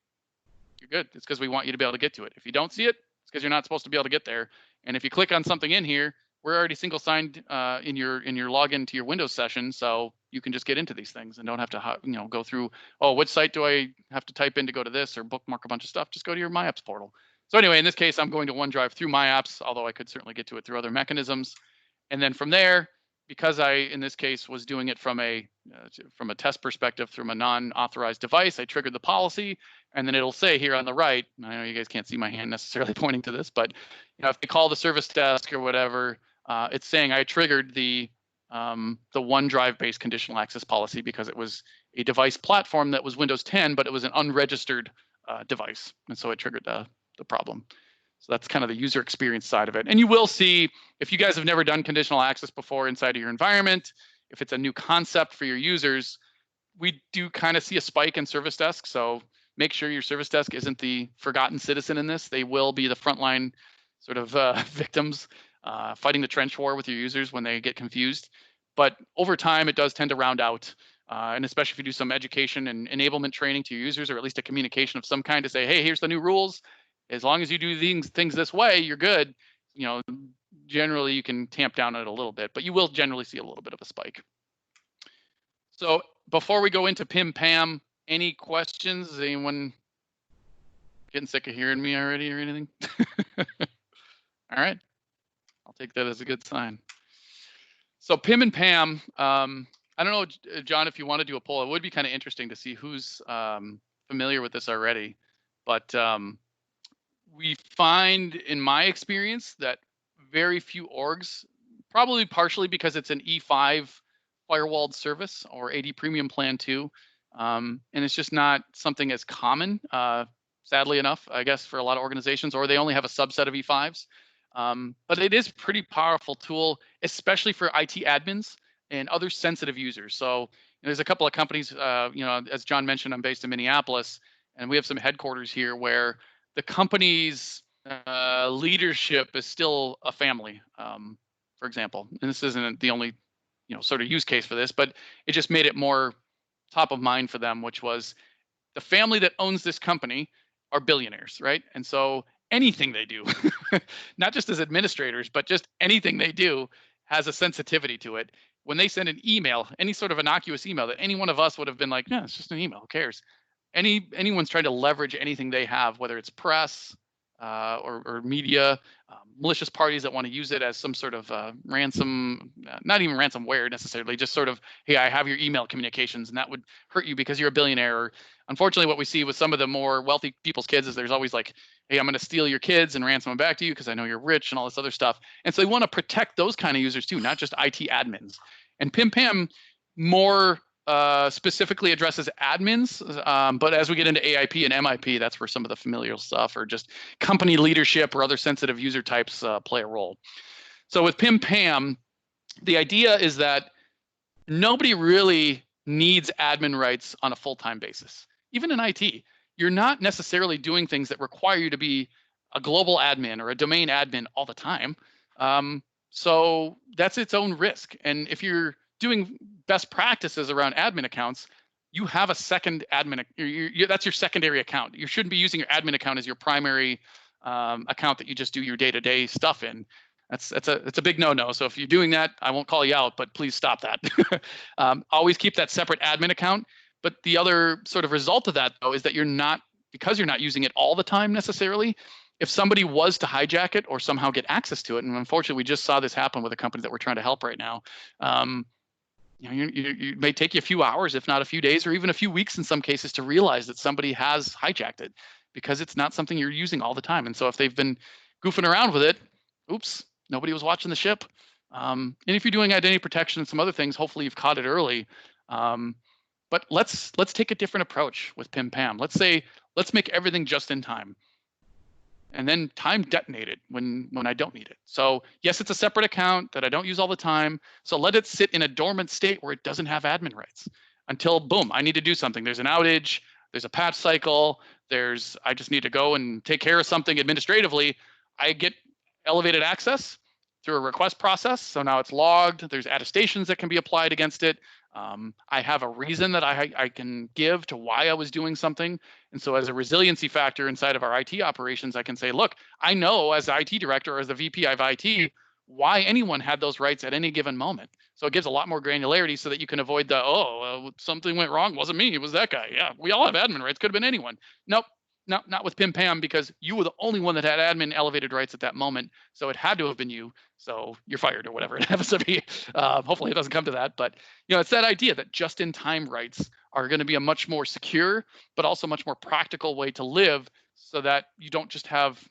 you're good. It's because we want you to be able to get to it. If you don't see it, it's because you're not supposed to be able to get there. And if you click on something in here, we're already single signed in your login to your Windows session, so you can just get into these things and don't have to go through, oh, which site do I have to type in to go to this, or bookmark a bunch of stuff. Just go to your My Apps portal. So anyway, in this case, I'm going to OneDrive through My Apps, although I could certainly get to it through other mechanisms. And then from there, because I, in this case, was doing it from a test perspective through a non-authorized device, I triggered the policy, and then it'll say here on the right, I know you guys can't see my hand necessarily pointing to this, but if they call the service desk or whatever, it's saying I triggered the OneDrive-based conditional access policy because it was a device platform that was Windows 10, but it was an unregistered device, and so it triggered the problem. So that's kind of the user experience side of it. And you will see, if you guys have never done conditional access before inside of your environment, if it's a new concept for your users, we do kind of see a spike in service desk. So make sure your service desk isn't the forgotten citizen in this. They will be the frontline sort of victims fighting the trench war with your users when they get confused. But over time, it does tend to round out. And especially if you do some education and enablement training to your users, or at least a communication of some kind to say, hey, here's the new rules. As long as you do things this way, you're good. Generally you can tamp down it a little bit, but you will generally see a little bit of a spike. So before we go into PIM PAM, any questions? Is anyone getting sick of hearing me already or anything? All right, I'll take that as a good sign. So PIM and PAM, I don't know, John, if you want to do a poll, it would be kind of interesting to see who's familiar with this already, but we find, in my experience, that very few orgs, probably partially because it's an E5 firewalled service or AD Premium Plan 2, and it's just not something as common, sadly enough, I guess, for a lot of organizations, or they only have a subset of E5s. But it is a pretty powerful tool, especially for IT admins and other sensitive users. So there's a couple of companies, as John mentioned, I'm based in Minneapolis, and we have some headquarters here where the company's leadership is still a family, for example. And this isn't the only, sort of use case for this, but it just made it more top of mind for them, which was the family that owns this company are billionaires, right? And so anything they do, not just as administrators, but just anything they do has a sensitivity to it. When they send an email, any sort of innocuous email that any one of us would have been like, yeah, it's just an email, who cares? Anyone's trying to leverage anything they have, whether it's press or media, malicious parties that want to use it as some sort of ransom, not even ransomware necessarily, just sort of, hey, I have your email communications and that would hurt you because you're a billionaire. Or unfortunately, what we see with some of the more wealthy people's kids is there's always like, hey, I'm going to steal your kids and ransom them back to you because I know you're rich and all this other stuff. And so they want to protect those kind of users too, not just IT admins. And PIM PAM more specifically addresses admins, but as we get into AIP and MIP, that's where some of the familial stuff or just company leadership or other sensitive user types play a role. So with PIM-PAM, the idea is that nobody really needs admin rights on a full-time basis. Even in IT, you're not necessarily doing things that require you to be a global admin or a domain admin all the time. So that's its own risk. And if you're doing best practices around admin accounts, you have a second admin, that's your secondary account. You shouldn't be using your admin account as your primary account that you just do your day-to-day stuff in. It's a big no-no. So if you're doing that, I won't call you out, but please stop that. Always keep that separate admin account. But the other sort of result of that, though, is that because you're not using it all the time necessarily, if somebody was to hijack it or somehow get access to it, and unfortunately we just saw this happen with a company that we're trying to help right now, it may take you a few hours, if not a few days, or even a few weeks in some cases to realize that somebody has hijacked it because it's not something you're using all the time. And so if they've been goofing around with it, oops, nobody was watching the ship. And if you're doing identity protection and some other things, hopefully you've caught it early. But let's take a different approach with PIM-PAM. Let's make everything just in time. And then time detonate it when I don't need it. So yes, it's a separate account that I don't use all the time. So let it sit in a dormant state where it doesn't have admin rights until boom, I need to do something. There's an outage, there's a patch cycle, I just need to go and take care of something administratively. I get elevated access through a request process. So now it's logged. There's attestations that can be applied against it. I have a reason that I can give to why I was doing something. And so as a resiliency factor inside of our IT operations, I can say, look, I know as the IT director or as the VP of IT, why anyone had those rights at any given moment. So it gives a lot more granularity so that you can avoid something went wrong. It wasn't me, it was that guy. Yeah, we all have admin rights. Could have been anyone. Nope. No, not with PIM-PAM, because you were the only one that had admin elevated rights at that moment. So it had to have been you. So you're fired or whatever it happens to be. Hopefully it doesn't come to that. But it's that idea that just-in-time rights are going to be a much more secure, but also much more practical way to live so that you don't just have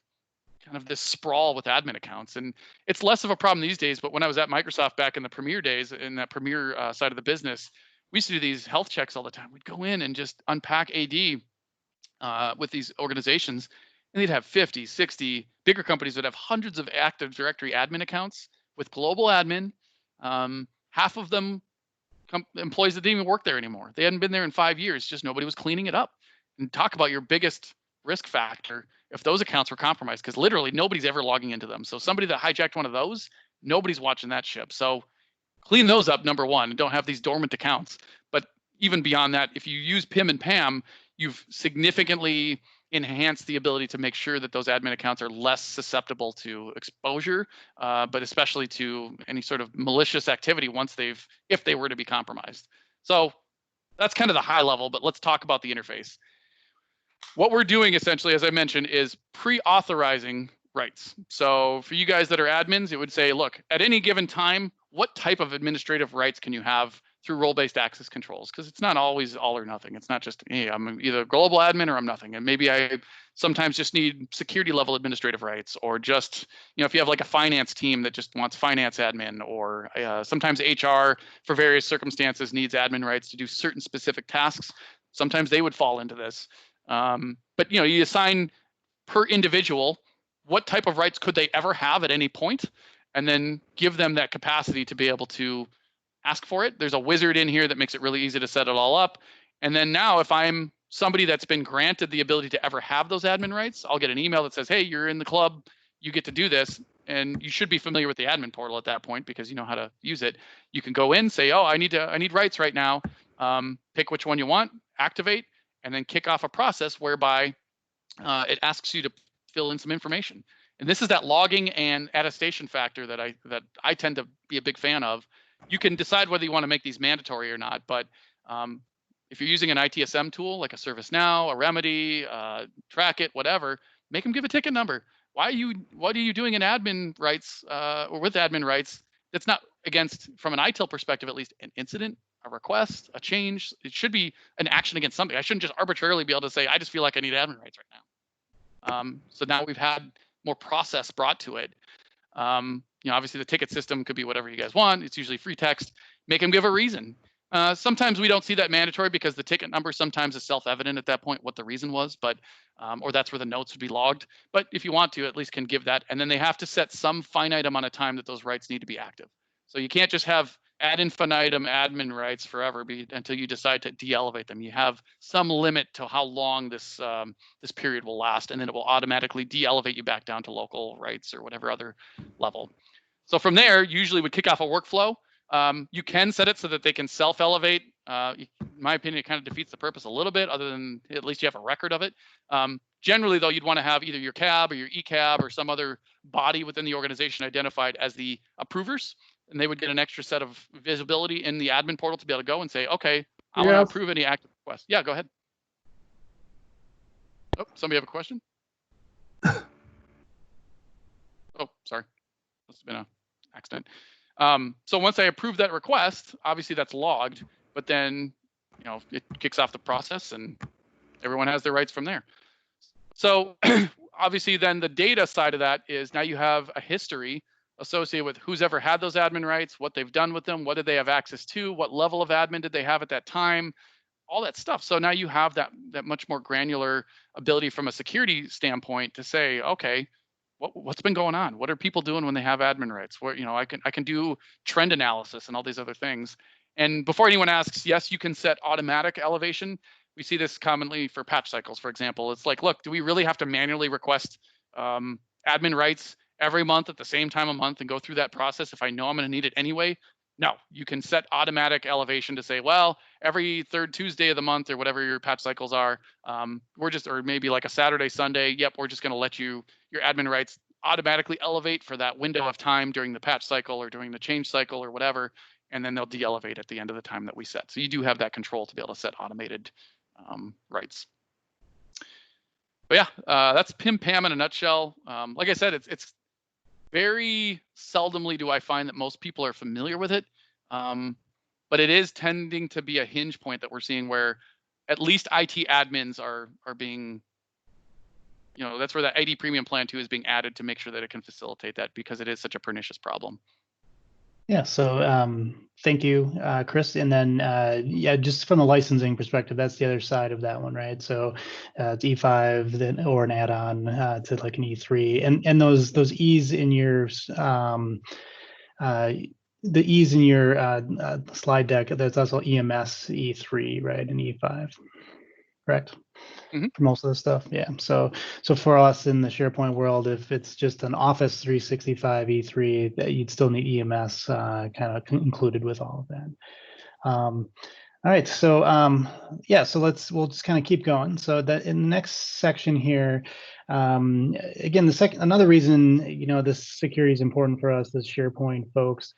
kind of this sprawl with admin accounts. And it's less of a problem these days. But when I was at Microsoft back in the Premier days, in that Premier side of the business, we used to do these health checks all the time. We'd go in and just unpack AD with these organizations, and they'd have 50, 60 bigger companies that have hundreds of Active Directory admin accounts with global admin. Half of them employees that didn't even work there anymore. They hadn't been there in 5 years, just nobody was cleaning it up. And talk about your biggest risk factor if those accounts were compromised, because literally nobody's ever logging into them. So somebody that hijacked one of those, nobody's watching that ship. So clean those up, number one, and don't have these dormant accounts. But even beyond that, if you use PIM and PAM, you've significantly enhanced the ability to make sure that those admin accounts are less susceptible to exposure, but especially to any sort of malicious activity if they were to be compromised. So that's kind of the high level, but let's talk about the interface. What we're doing essentially, as I mentioned, is pre-authorizing rights. So for you guys that are admins, it would say, look, at any given time, what type of administrative rights can you have through role-based access controls? Because it's not always all or nothing. It's not just, hey, I'm either a global admin or I'm nothing. And maybe I sometimes just need security level administrative rights, or just, if you have like a finance team that just wants finance admin, or sometimes HR for various circumstances needs admin rights to do certain specific tasks. Sometimes they would fall into this. But you assign per individual what type of rights could they ever have at any point, and then give them that capacity to be able to ask for it. There's a wizard in here that makes it really easy to set it all up. And then now if I'm somebody that's been granted the ability to ever have those admin rights, I'll get an email that says, hey, you're in the club, you get to do this. And you should be familiar with the admin portal at that point because you know how to use it. You can go in, say, oh, I need rights right now. Pick which one you want, activate, and then kick off a process whereby it asks you to fill in some information. And this is that logging and attestation factor that I tend to be a big fan of. You can decide whether you want to make these mandatory or not, but if you're using an ITSM tool like a ServiceNow, a Remedy, Trackit, whatever, make them give a ticket number. What are you doing in admin rights or with admin rights that's not against, from an ITIL perspective at least, an incident, a request, a change? It should be an action against something. I shouldn't just arbitrarily be able to say, I just feel like I need admin rights right now. So now we've had more process brought to it. Obviously the ticket system could be whatever you guys want. It's usually free text. Make them give a reason. Sometimes we don't see that mandatory because the ticket number sometimes is self-evident at that point what the reason was, but or that's where the notes would be logged. But if you want to, at least can give that, and then they have to set some finite amount of time that those rights need to be active. So you can't just have ad infinitum admin rights forever until you decide to de-elevate them. You have some limit to how long this this period will last, and then it will automatically de-elevate you back down to local rights or whatever other level. So from there, usually we kick off a workflow. You can set it so that they can self-elevate. In my opinion, it kind of defeats the purpose a little bit, other than at least you have a record of it. Generally, though, you'd want to have either your CAB or your ECAB or some other body within the organization identified as the approvers, and they would get an extra set of visibility in the admin portal to be able to go and say, okay, I want to approve any active request. Yeah, go ahead. Oh, somebody have a question? Oh, sorry. Must have been an accident. So once I approve that request, obviously that's logged, but then, you know, it kicks off the process and everyone has their rights from there. So obviously then the data side of that is now you have a history associated with who's ever had those admin rights, what they've done with them, what did they have access to, what level of admin did they have at that time, all that stuff. So now you have that much more granular ability from a security standpoint to say, okay, what's been going on? What are people doing when they have admin rights? Where, you know, I can do trend analysis and all these other things. And before anyone asks, yes, you can set automatic elevation. We see this commonly for patch cycles, for example. It's like, look, do we really have to manually request admin rights every month at the same time a month and go through that process if I know I'm going to need it anyway? No, you can set automatic elevation to say, well, every third Tuesday of the month or whatever your patch cycles are, we're just, or maybe like a Saturday, Sunday, yep, we're just going to let you, your admin rights automatically elevate for that window of time during the patch cycle or during the change cycle or whatever, and then they'll de-elevate at the end of the time that we set. So you do have that control to be able to set automated rights. But yeah, that's PIM PAM in a nutshell. Like I said, it's very seldomly do I find that most people are familiar with it, but it is tending to be a hinge point that we're seeing where at least IT admins are being, you know, that's where that ID Premium Plan 2 is being added to make sure that it can facilitate that because it is such a pernicious problem. Yeah, so thank you, Chris. And then, yeah, just from the licensing perspective, that's the other side of that one, right? So it's E5 then, or an add-on to like an E3, and those E's in your the E's in your slide deck. That's also EMS E3, right, and E5, correct? Mm-hmm. For most of the stuff, yeah. So for us in the SharePoint world, if it's just an Office 365 E3, that you'd still need EMS kind of included with all of that. All right, so yeah, so we'll just kind of keep going. So that in the next section here, again, another reason, you know, this security is important for us as SharePoint folks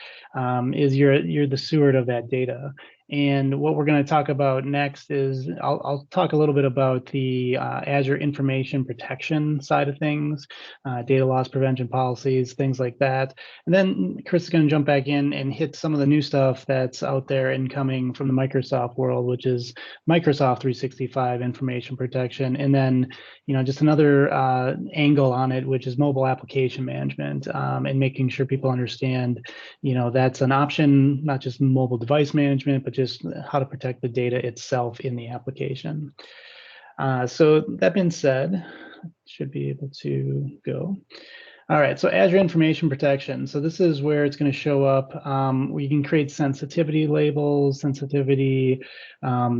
is you're the steward of that data. And what we're going to talk about next is I'll talk a little bit about the Azure Information Protection side of things, data loss prevention policies, things like that. And then Chris is going to jump back in and hit some of the new stuff that's out there and coming from the Microsoft world, which is Microsoft 365 Information Protection. And then, you know, just another angle on it, which is mobile application management, and making sure people understand, you know, that's an option, not just mobile device management, but just how to protect the data itself in the application. So that being said, should be able to go. All right, so Azure Information Protection. So this is where it's going to show up. We can create sensitivity labels, sensitivity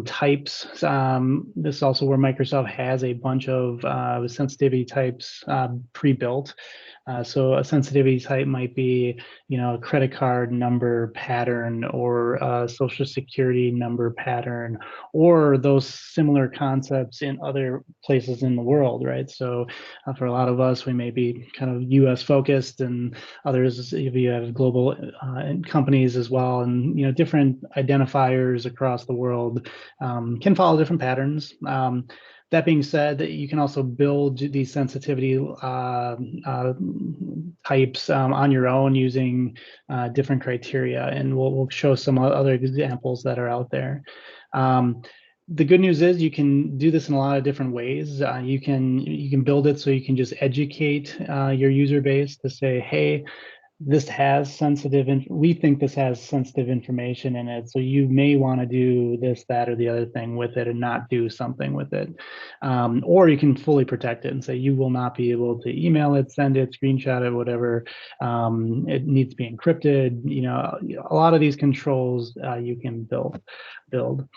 types. This is also where Microsoft has a bunch of sensitivity types pre-built. So a sensitivity type might be, you know, a credit card number pattern or a social security number pattern, or those similar concepts in other places in the world, right? So for a lot of us, we may be kind of US focused, and others, if you have global companies as well, and, you know, different identifiers across the world can follow different patterns. That being said, you can also build these sensitivity types on your own using different criteria, and we'll show some other examples that are out there. The good news is you can do this in a lot of different ways. You can build it so you can just educate your user base to say, hey, this has sensitive, we think this has sensitive information in it. So you may want to do this, that, or the other thing with it and not do something with it. Or you can fully protect it and say you will not be able to email it, send it, screenshot it, whatever. It needs to be encrypted. You know, a lot of these controls you can build. You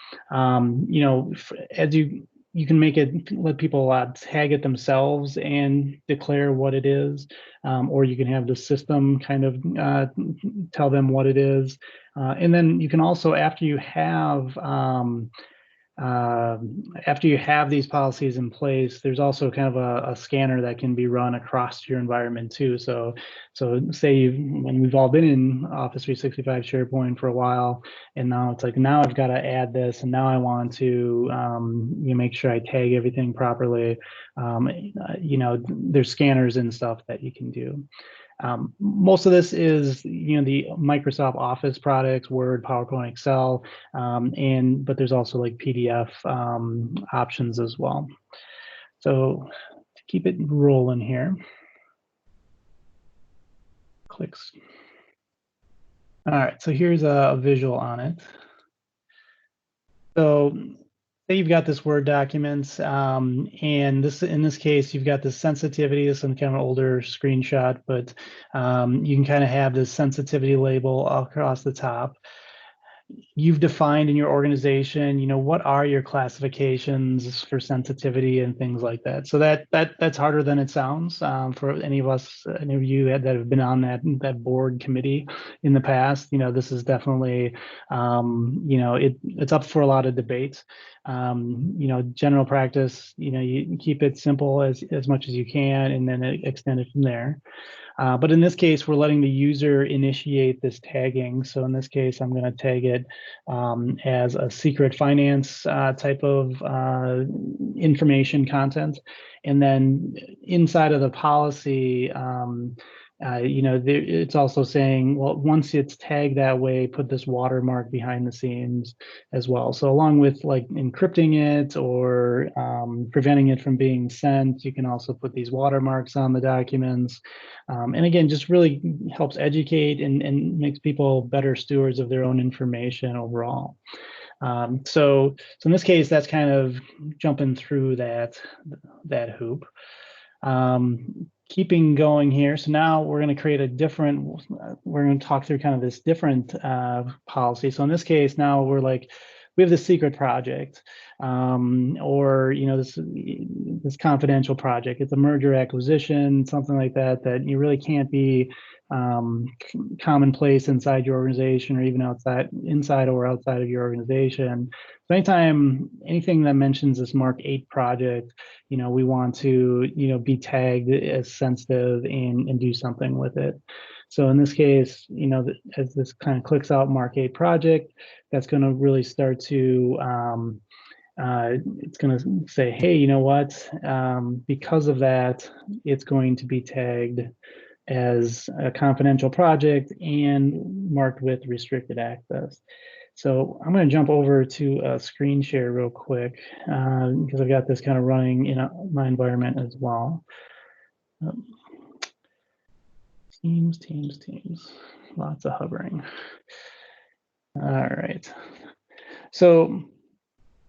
know, as you can make it, let people tag it themselves and declare what it is, or you can have the system kind of tell them what it is. And then you can also, after you have these policies in place, there's also kind of a scanner that can be run across your environment too. So say when we've all been in Office 365 SharePoint for a while, and now it's like, now I've got to add this, and now I want to make sure I tag everything properly. You know, there's scanners and stuff that you can do. Most of this is, you know, the Microsoft Office products, Word, PowerPoint, Excel, but there's also like PDF options as well. So to keep it rolling here, clicks. All right, so here's a visual on it. So say you've got this Word document, and in this case, you've got the sensitivity. This is kind of an older screenshot, but you can kind of have this sensitivity label across the top. You've defined in your organization, you know, what are your classifications for sensitivity and things like that. So that's harder than it sounds for any of you that have been on that board committee in the past. You know, this is definitely, you know, it's up for a lot of debate. You know, general practice, you know, you keep it simple as much as you can, and then extend it from there. But in this case, we're letting the user initiate this tagging. So in this case, I'm going to tag it as a secret finance type of information content. And then inside of the policy, you know, it's also saying, well, once it's tagged that way, put this watermark behind the scenes as well. So along with like encrypting it or preventing it from being sent, you can also put these watermarks on the documents. And again, just really helps educate and makes people better stewards of their own information overall. So in this case, that's kind of jumping through that hoop. Keeping going here. So now we're going to create a different, we're going to talk through kind of this different policy. So in this case, now we're like, we have this secret project, or, you know, this confidential project. It's a merger acquisition, something like that, that you really can't be commonplace inside your organization or even inside or outside of your organization. So anything that mentions this Mark 8 project, you know, we want to, you know, be tagged as sensitive and do something with it. So in this case, you know, as this kind of clicks out Mark 8 project, that's going to really start to, it's going to say, hey, you know what, because of that, it's going to be tagged as a confidential project and marked with restricted access. So I'm going to jump over to a screen share real quick because I've got this kind of running in my environment as well. Teams, lots of hovering. All right. So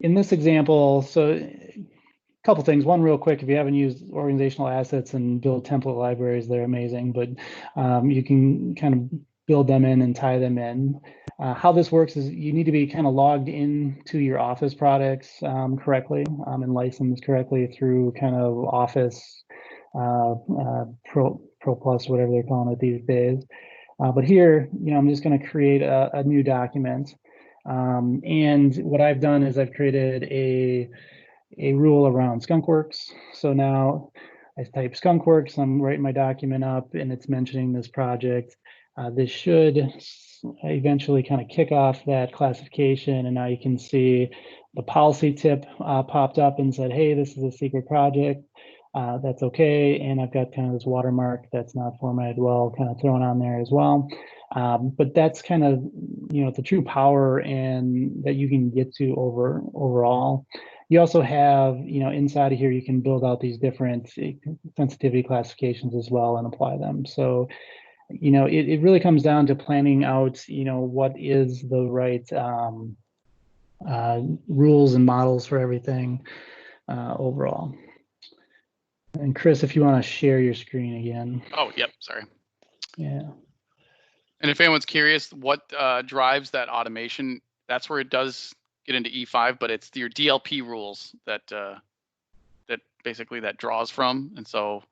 in this example, so a couple things. One, real quick, if you haven't used organizational assets and build template libraries, they're amazing, but you can kind of build them in and tie them in. How this works is you need to be kind of logged into your Office products correctly and licensed correctly through kind of Office Pro Plus, whatever they're calling it these days. But here, you know, I'm just going to create a new document. And what I've done is I've created a rule around skunkworks. So now I type skunkworks, I'm writing my document up and it's mentioning this project. This should eventually kind of kick off that classification. And now you can see the policy tip popped up and said, hey, this is a secret project. That's okay. And I've got kind of this watermark that's not formatted well, kind of thrown on there as well. But that's kind of, you know, the true power and that you can get to overall. You also have, you know, inside of here, you can build out these different sensitivity classifications as well and apply them. So it really comes down to planning out, what is the right rules and models for everything overall. And Chris, if you want to share your screen again. Oh, yep, sorry. Yeah. And if anyone's curious what drives that automation, that's where it does get into E5, but it's your DLP rules that basically that draws from. And so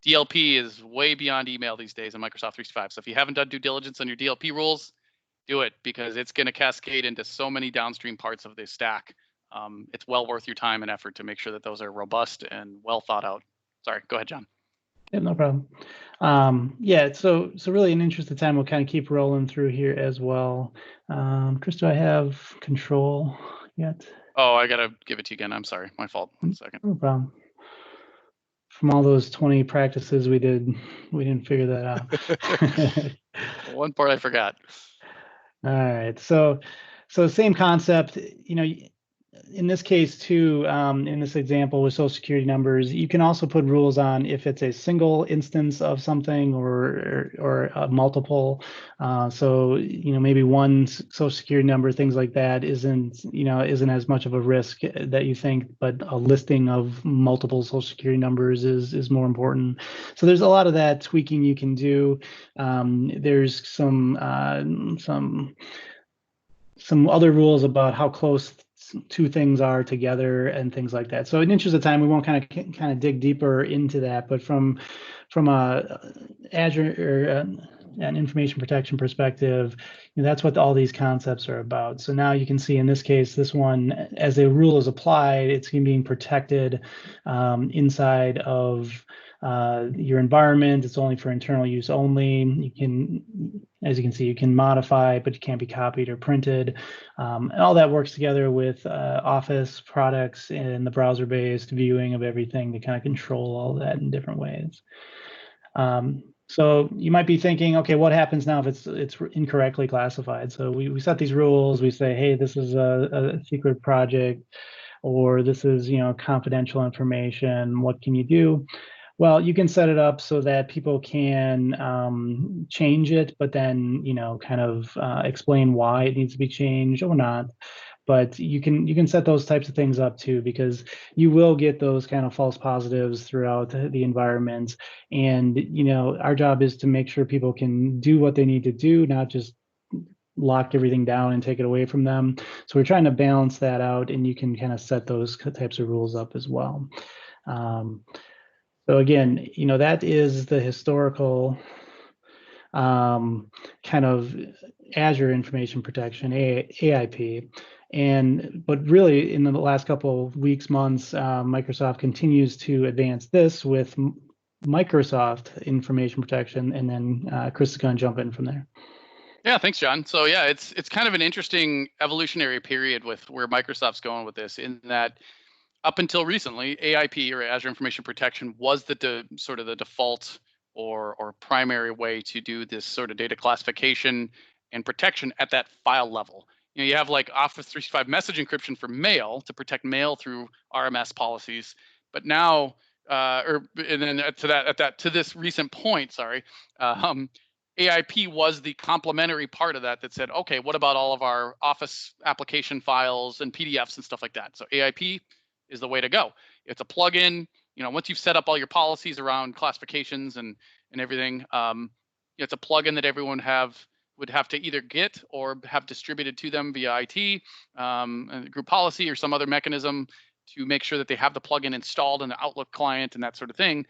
DLP is way beyond email these days in Microsoft 365. So if you haven't done due diligence on your DLP rules, do it, because it's going to cascade into so many downstream parts of the stack. It's well worth your time and effort to make sure that those are robust and well thought out. Sorry, go ahead, John. Yeah, no problem. Yeah, so really in the interest of time, we'll kind of keep rolling through here as well. Chris, do I have control yet? Oh, I got to give it to you again. I'm sorry, my fault. 1 second. No problem. From all those 20 practices we didn't figure that out. One part I forgot. All right, so same concept, in this case too, in this example with social security numbers, you can also put rules on if it's a single instance of something or a multiple. So maybe one social security number, things like that, isn't as much of a risk that you think, but a listing of multiple social security numbers is more important. So there's a lot of that tweaking you can do. There's some other rules about how close two things are together and things like that. So in the interest of time, we won't kind of dig deeper into that, but from a Azure or an information protection perspective, that's what all these concepts are about. So now you can see in this case, this one, as a rule is applied, it's being protected inside of your environment. It's only for internal use only. You can, as you can see, you can modify, but you can't be copied or printed. And all that works together with Office products and the browser-based viewing of everything to kind of control all that in different ways. So you might be thinking, okay, what happens now if it's incorrectly classified? So we set these rules. We say, hey, this is a secret project, or this is confidential information. What can you do? Well, you can set it up so that people can change it, but then kind of explain why it needs to be changed or not. But you can set those types of things up too, because you will get those kind of false positives throughout the environment. And our job is to make sure people can do what they need to do, not just lock everything down and take it away from them. So we're trying to balance that out, and you can kind of set those types of rules up as well. So again, that is the historical kind of Azure Information Protection, AIP. But really, in the last couple of weeks, months, Microsoft continues to advance this with Microsoft Information Protection, and then Chris is going to jump in from there. Yeah, thanks, John. So yeah, it's kind of an interesting evolutionary period with where Microsoft's going with this, in that up until recently, AIP, or Azure Information Protection, was the sort of the default or primary way to do this sort of data classification and protection at that file level. You have like Office 365 message encryption for mail to protect mail through RMS policies, but now, and then to this recent point, sorry, AIP was the complementary part of that said, okay, what about all of our Office application files and PDFs and stuff like that? So AIP is the way to go. It's a plugin. Once you've set up all your policies around classifications and everything, it's a plugin that everyone would have to either get or have distributed to them via IT, group policy, or some other mechanism to make sure that they have the plugin installed in the Outlook client and that sort of thing.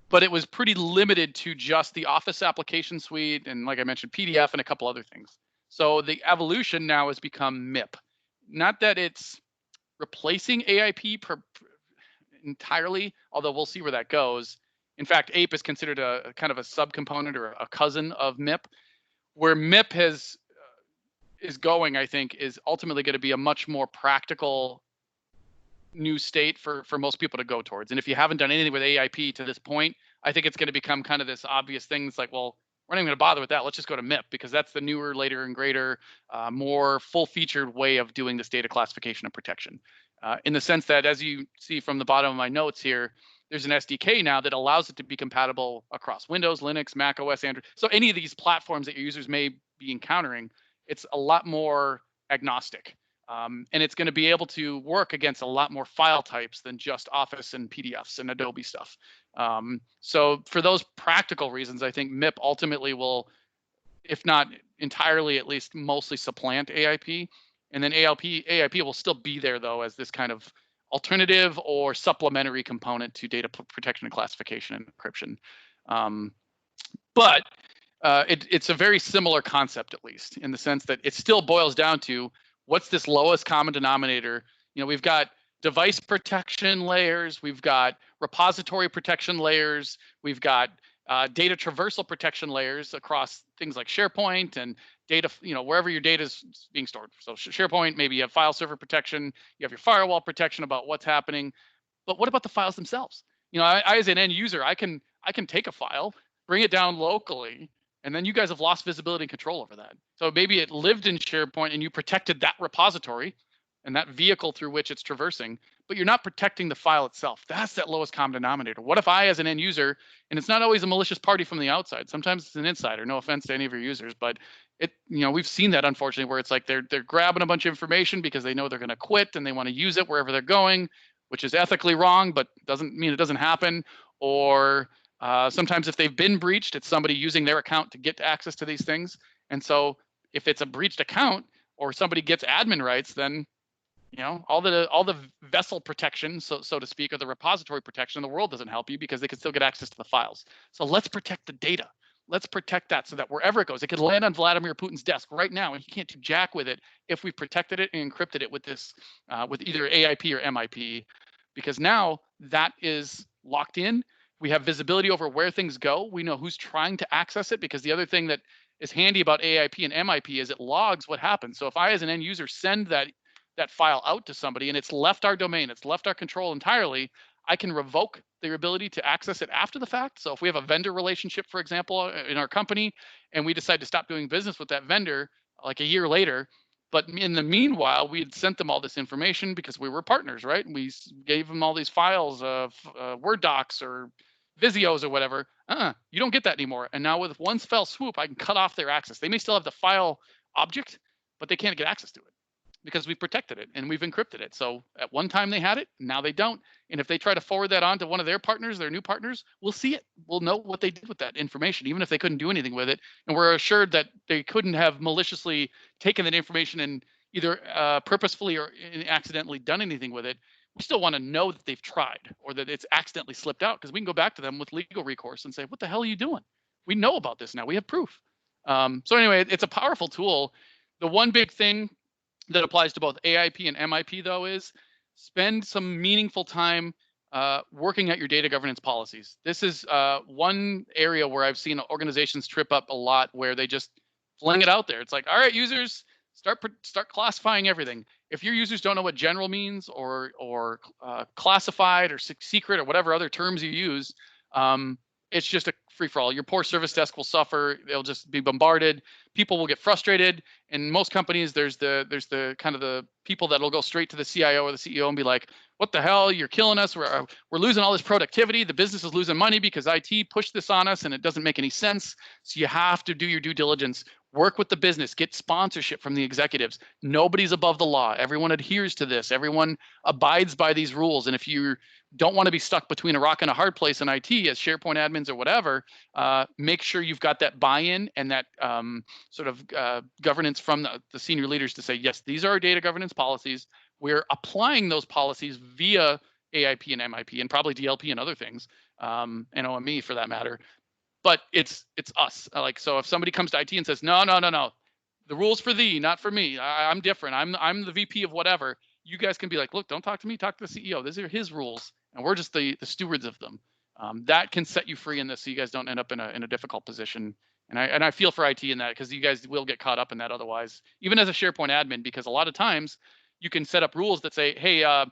But it was pretty limited to just the Office application suite and, like I mentioned, PDF and a couple other things. So the evolution now has become MIP. Not that it's replacing AIP entirely, although we'll see where that goes. In fact, APE is considered a kind of a subcomponent or a cousin of MIP. Where MIP is going, I think, is ultimately going to be a much more practical new state for most people to go towards. And if you haven't done anything with AIP to this point, I think it's going to become kind of this obvious thing. It's like, well, we're not even going to bother with that. Let's just go to MIP, because that's the newer, later, and greater, more full-featured way of doing this data classification and protection. In the sense that, as you see from the bottom of my notes here, there's an SDK now that allows it to be compatible across Windows, Linux, Mac OS, Android. So any of these platforms that your users may be encountering, it's a lot more agnostic. And it's going to be able to work against a lot more file types than just Office and PDFs and Adobe stuff. So for those practical reasons, I think MIP ultimately will, if not entirely, at least mostly supplant AIP. And then AIP will still be there, though, as this kind of alternative or supplementary component to data protection and classification and encryption. But it's a very similar concept, at least, in the sense that it still boils down to what's this lowest common denominator. We've got device protection layers, we've got repository protection layers, we've got data traversal protection layers across things like SharePoint and data, wherever your data is being stored. So SharePoint, maybe you have file server protection, you have your firewall protection about what's happening. But what about the files themselves? I as an end user, I can take a file, bring it down locally, and then you guys have lost visibility and control over that. So maybe it lived in SharePoint and you protected that repository and that vehicle through which it's traversing, but you're not protecting the file itself. That's that lowest common denominator. What if I, as an end user, and it's not always a malicious party from the outside, sometimes it's an insider, no offense to any of your users, but we've seen that, unfortunately, where it's like they're grabbing a bunch of information because they know they're going to quit and they want to use it wherever they're going, which is ethically wrong, but doesn't mean it doesn't happen. Or sometimes if they've been breached, it's somebody using their account to get access to these things. And so if it's a breached account or somebody gets admin rights, then all the vessel protection, so to speak, or the repository protection in the world doesn't help you because they can still get access to the files. So let's protect the data. Let's protect that so that wherever it goes, it could land on Vladimir Putin's desk right now, and he can't do jack with it if we protected it and encrypted it with this, with either AIP or MIP, because now that is locked in. We have visibility over where things go. We know who's trying to access it, because the other thing that is handy about AIP and MIP is it logs what happens. So if I, as an end user, send that file out to somebody and it's left our domain, it's left our control entirely, I can revoke their ability to access it after the fact. So if we have a vendor relationship, for example, in our company, and we decide to stop doing business with that vendor like a year later, but in the meanwhile, we had sent them all this information because we were partners, right? And we gave them all these files of Word docs or Visios or whatever. You don't get that anymore. And now with one fell swoop, I can cut off their access. They may still have the file object, but they can't get access to it because we've protected it and we've encrypted it. So at one time they had it, now they don't. And if they try to forward that on to one of their partners, their new partners, we'll see it. We'll know what they did with that information, even if they couldn't do anything with it. And we're assured that they couldn't have maliciously taken that information and either purposefully or accidentally done anything with it. We still want to know that they've tried or that it's accidentally slipped out, because we can go back to them with legal recourse and say, what the hell are you doing? We know about this now. We have proof. So anyway, it's a powerful tool. The one big thing that applies to both AIP and MIP, though, is spend some meaningful time working at your data governance policies. This is one area where I've seen organizations trip up a lot, where they just fling it out there. It's like, all right, users, start classifying everything. If your users don't know what general means or classified or secret or whatever other terms you use, it's just a free-for-all. Your poor service desk will suffer. They'll just be bombarded. People will get frustrated. In most companies, there's the kind of the people that'll go straight to the CIO or the CEO and be like, what the hell? You're killing us. We're losing all this productivity. The business is losing money because IT pushed this on us and it doesn't make any sense. So you have to do your due diligence. Work with the business, get sponsorship from the executives. Nobody's above the law. Everyone adheres to this. Everyone abides by these rules. And if you don't want to be stuck between a rock and a hard place in IT as SharePoint admins or whatever, make sure you've got that buy-in and that sort of governance from the senior leaders to say, yes, these are our data governance policies. We're applying those policies via AIP and MIP and probably DLP and other things, and OME for that matter. But it's us. Like, so if somebody comes to IT and says, no, the rules for thee, not for me. I'm different. I'm the VP of whatever. You guys can be like, look, don't talk to me. Talk to the CEO. These are his rules, and we're just the stewards of them. That can set you free in this, so you guys don't end up in a difficult position. And I feel for IT in that, because you guys will get caught up in that otherwise, even as a SharePoint admin, because a lot of times you can set up rules that say, hey,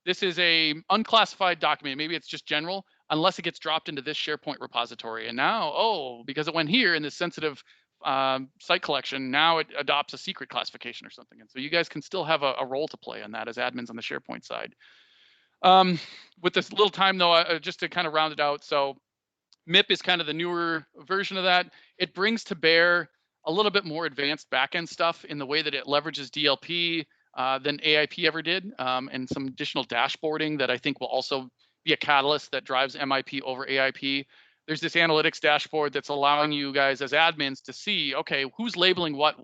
this is a unclassified document. Maybe it's just general, unless it gets dropped into this SharePoint repository. And now, because it went here in this sensitive site collection, now it adopts a secret classification or something. And so you guys can still have a role to play in that as admins on the SharePoint side. With this little time though, just to kind of round it out. So MIP is kind of the newer version of that. It brings to bear a little bit more advanced backend stuff in the way that it leverages DLP than AIP ever did, and some additional dashboarding that I think will also be a catalyst that drives MIP over AIP. There's this analytics dashboard that's allowing you guys as admins to see, okay, who's labeling what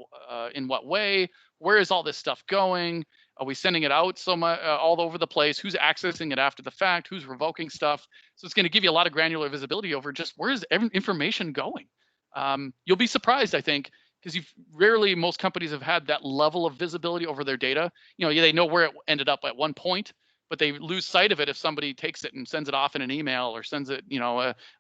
in what way, where is all this stuff going? Are we sending it out so much all over the place? Who's accessing it after the fact? Who's revoking stuff? So it's going to give you a lot of granular visibility over just where's information going. You'll be surprised, I think, because most companies have had that level of visibility over their data. They know where it ended up at one point, but they lose sight of it if somebody takes it and sends it off in an email or sends it,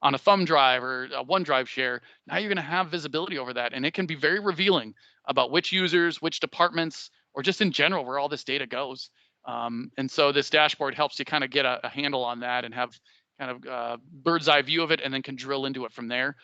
on a thumb drive or a OneDrive share. Now you're going to have visibility over that, and it can be very revealing about which users, which departments, or just in general where all this data goes. And so this dashboard helps you kind of get a handle on that and have kind of bird's eye view of it, and then can drill into it from there.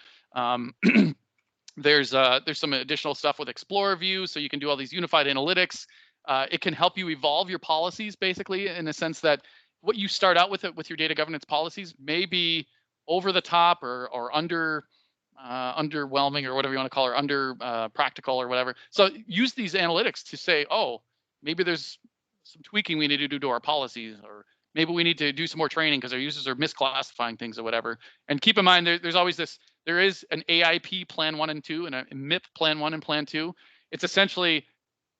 There's some additional stuff with Explorer View, so you can do all these unified analytics. It can help you evolve your policies, basically, in the sense that what you start out with your data governance policies may be over the top or underwhelming, or whatever you want to call it, under practical or whatever. So use these analytics to say, oh, maybe there's some tweaking we need to do to our policies, or maybe we need to do some more training because our users are misclassifying things or whatever. And keep in mind, there's always this, there is an AIP plan 1 and 2 and a MIP plan 1 and plan 2. It's essentially,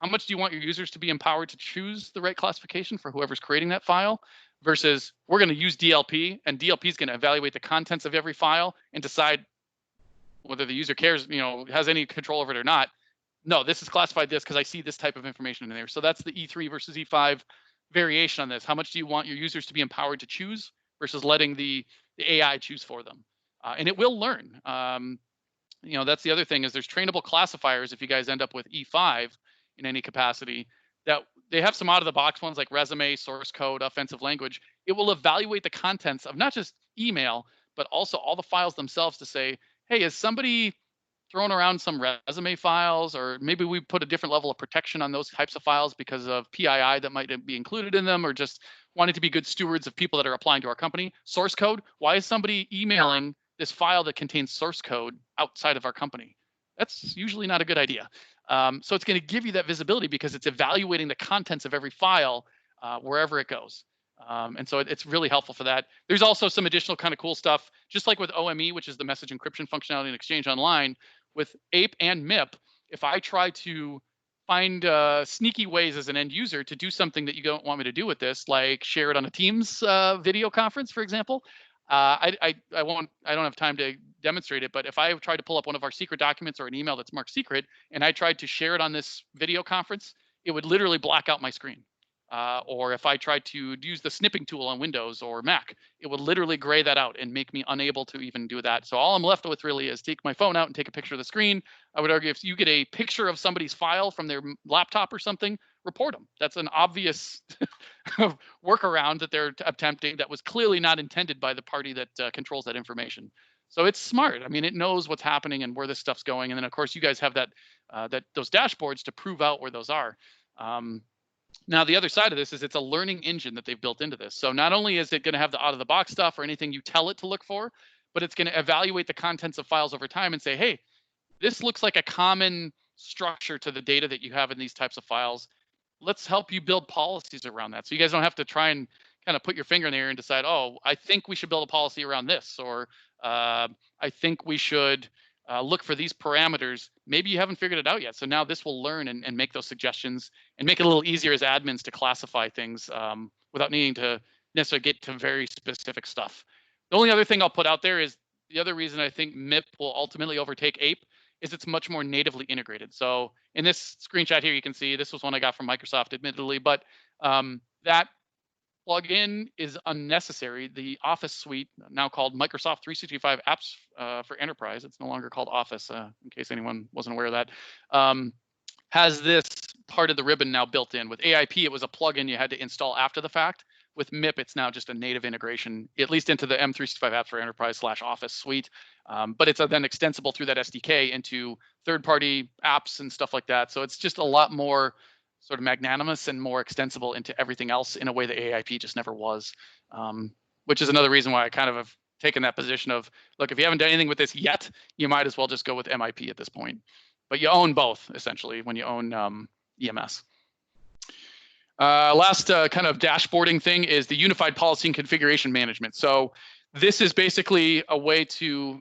how much do you want your users to be empowered to choose the right classification for whoever's creating that file, versus we're going to use DLP, and DLP is going to evaluate the contents of every file and decide whether the user cares, has any control over it or not. No, this is classified this because I see this type of information in there. So that's the E3 versus E5 variation on this. How much do you want your users to be empowered to choose versus letting the AI choose for them? And it will learn. That's the other thing, is there's trainable classifiers if you guys end up with E5 in any capacity, that they have some out-of-the-box ones like resume, source code, offensive language. It will evaluate the contents of not just email, but also all the files themselves to say, hey, is somebody throwing around some resume files, or maybe we put a different level of protection on those types of files because of PII that might be included in them, or just wanting to be good stewards of people that are applying to our company. Source code, why is somebody emailing this file that contains source code outside of our company? That's usually not a good idea. So it's going to give you that visibility because it's evaluating the contents of every file wherever it goes. And so it's really helpful for that. There's also some additional kind of cool stuff, just like with OME, which is the message encryption functionality in Exchange Online, with APE and MIP. If I try to find sneaky ways as an end user to do something that you don't want me to do with this, like share it on a Teams video conference, for example, I don't have time to demonstrate it, but if I try to pull up one of our secret documents or an email that's marked secret, and I tried to share it on this video conference, it would literally black out my screen. Or if I tried to use the snipping tool on Windows or Mac, it would literally gray that out and make me unable to even do that. So all I'm left with really is take my phone out and take a picture of the screen. I would argue if you get a picture of somebody's file from their laptop or something, report them. That's an obvious workaround that they're attempting that was clearly not intended by the party that controls that information. So it's smart. I mean, it knows what's happening and where this stuff's going. And then of course you guys have those dashboards to prove out where those are. Now, the other side of this is it's a learning engine that they've built into this. So not only is it going to have the out-of-the-box stuff or anything you tell it to look for, but it's going to evaluate the contents of files over time and say, hey, this looks like a common structure to the data that you have in these types of files. Let's help you build policies around that. So you guys don't have to try and kind of put your finger in the air and decide, oh, I think we should build a policy around this, or I think we should look for these parameters. Maybe you haven't figured it out yet. So now this will learn and make those suggestions and make it a little easier as admins to classify things without needing to necessarily get to very specific stuff. The only other thing I'll put out there is the other reason I think MIP will ultimately overtake APE is it's much more natively integrated. So in this screenshot here, you can see this was one I got from Microsoft, admittedly, but that plugin is unnecessary. The Office suite, now called Microsoft 365 Apps for Enterprise, it's no longer called Office, in case anyone wasn't aware of that, has this part of the ribbon now built in. With AIP, it was a plugin you had to install after the fact. With MIP, it's now just a native integration, at least into the M365 Apps for Enterprise / Office suite. But it's then extensible through that SDK into third-party apps and stuff like that. So it's just a lot more sort of magnanimous and more extensible into everything else in a way that AIP just never was, which is another reason why I kind of have taken that position of, look, if you haven't done anything with this yet, you might as well just go with MIP at this point. But you own both, essentially, when you own EMS. Last kind of dashboarding thing is the unified policy and configuration management. So this is basically a way to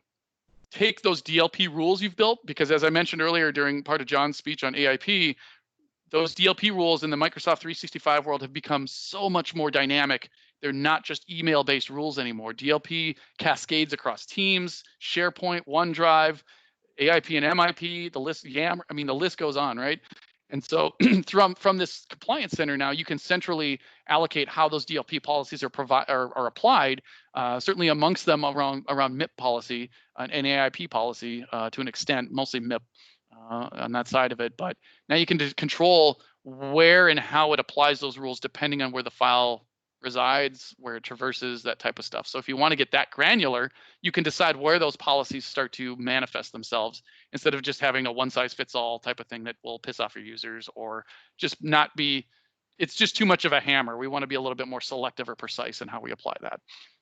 take those DLP rules you've built, because as I mentioned earlier during part of John's speech on AIP, those DLP rules in the Microsoft 365 world have become so much more dynamic. They're not just email-based rules anymore. DLP cascades across Teams, SharePoint, OneDrive, AIP and MIP, the list, Yammer, I mean, the list goes on, right? And so from this compliance center now, you can centrally allocate how those DLP policies are applied, certainly amongst them around MIP policy and AIP policy to an extent, mostly MIP on that side of it. But now you can control where and how it applies those rules depending on where the file resides, where it traverses, that type of stuff. So if you want to get that granular, you can decide where those policies start to manifest themselves instead of just having a one-size-fits-all type of thing that will piss off your users or just not be, it's just too much of a hammer. We want to be a little bit more selective or precise in how we apply that.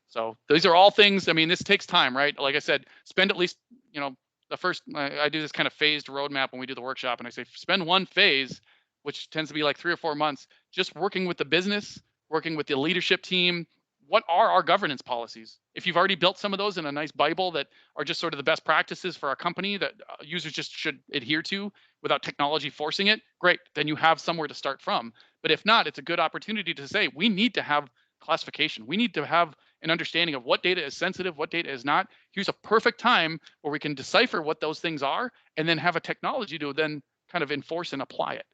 So these are all things, I mean, this takes time, right? Like I said, spend at least, the first, I do this kind of phased roadmap when we do the workshop, and I say spend one phase, which tends to be like 3 or 4 months, just working with the business, working with the leadership team. What are our governance policies? If you've already built some of those in a nice Bible that are just sort of the best practices for our company that users just should adhere to without technology forcing it, great, then you have somewhere to start from. But if not, it's a good opportunity to say, we need to have classification. We need to have an understanding of what data is sensitive, what data is not. Here's a perfect time where we can decipher what those things are and then have a technology to then kind of enforce and apply it.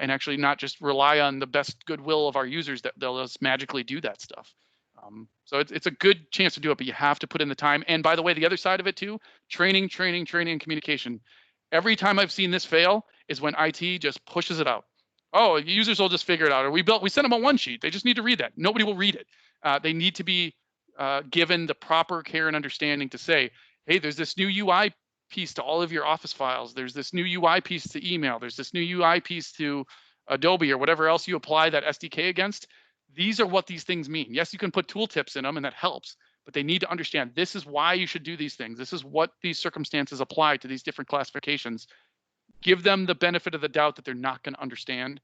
And actually not just rely on the best goodwill of our users that they'll just magically do that stuff. So it's a good chance to do it, but you have to put in the time. And by the way, the other side of it too, training, and communication. Every time I've seen this fail is when IT just pushes it out. Oh, users will just figure it out. Or we sent them a one sheet. They just need to read that. Nobody will read it. They need to be given the proper care and understanding to say, hey, there's this new UI piece to all of your Office files. There's this new UI piece to email. There's this new UI piece to Adobe or whatever else you apply that SDK against. These are what these things mean. Yes, you can put tooltips in them and that helps, but they need to understand this is why you should do these things. This is what these circumstances apply to these different classifications. Give them the benefit of the doubt that they're not going to understand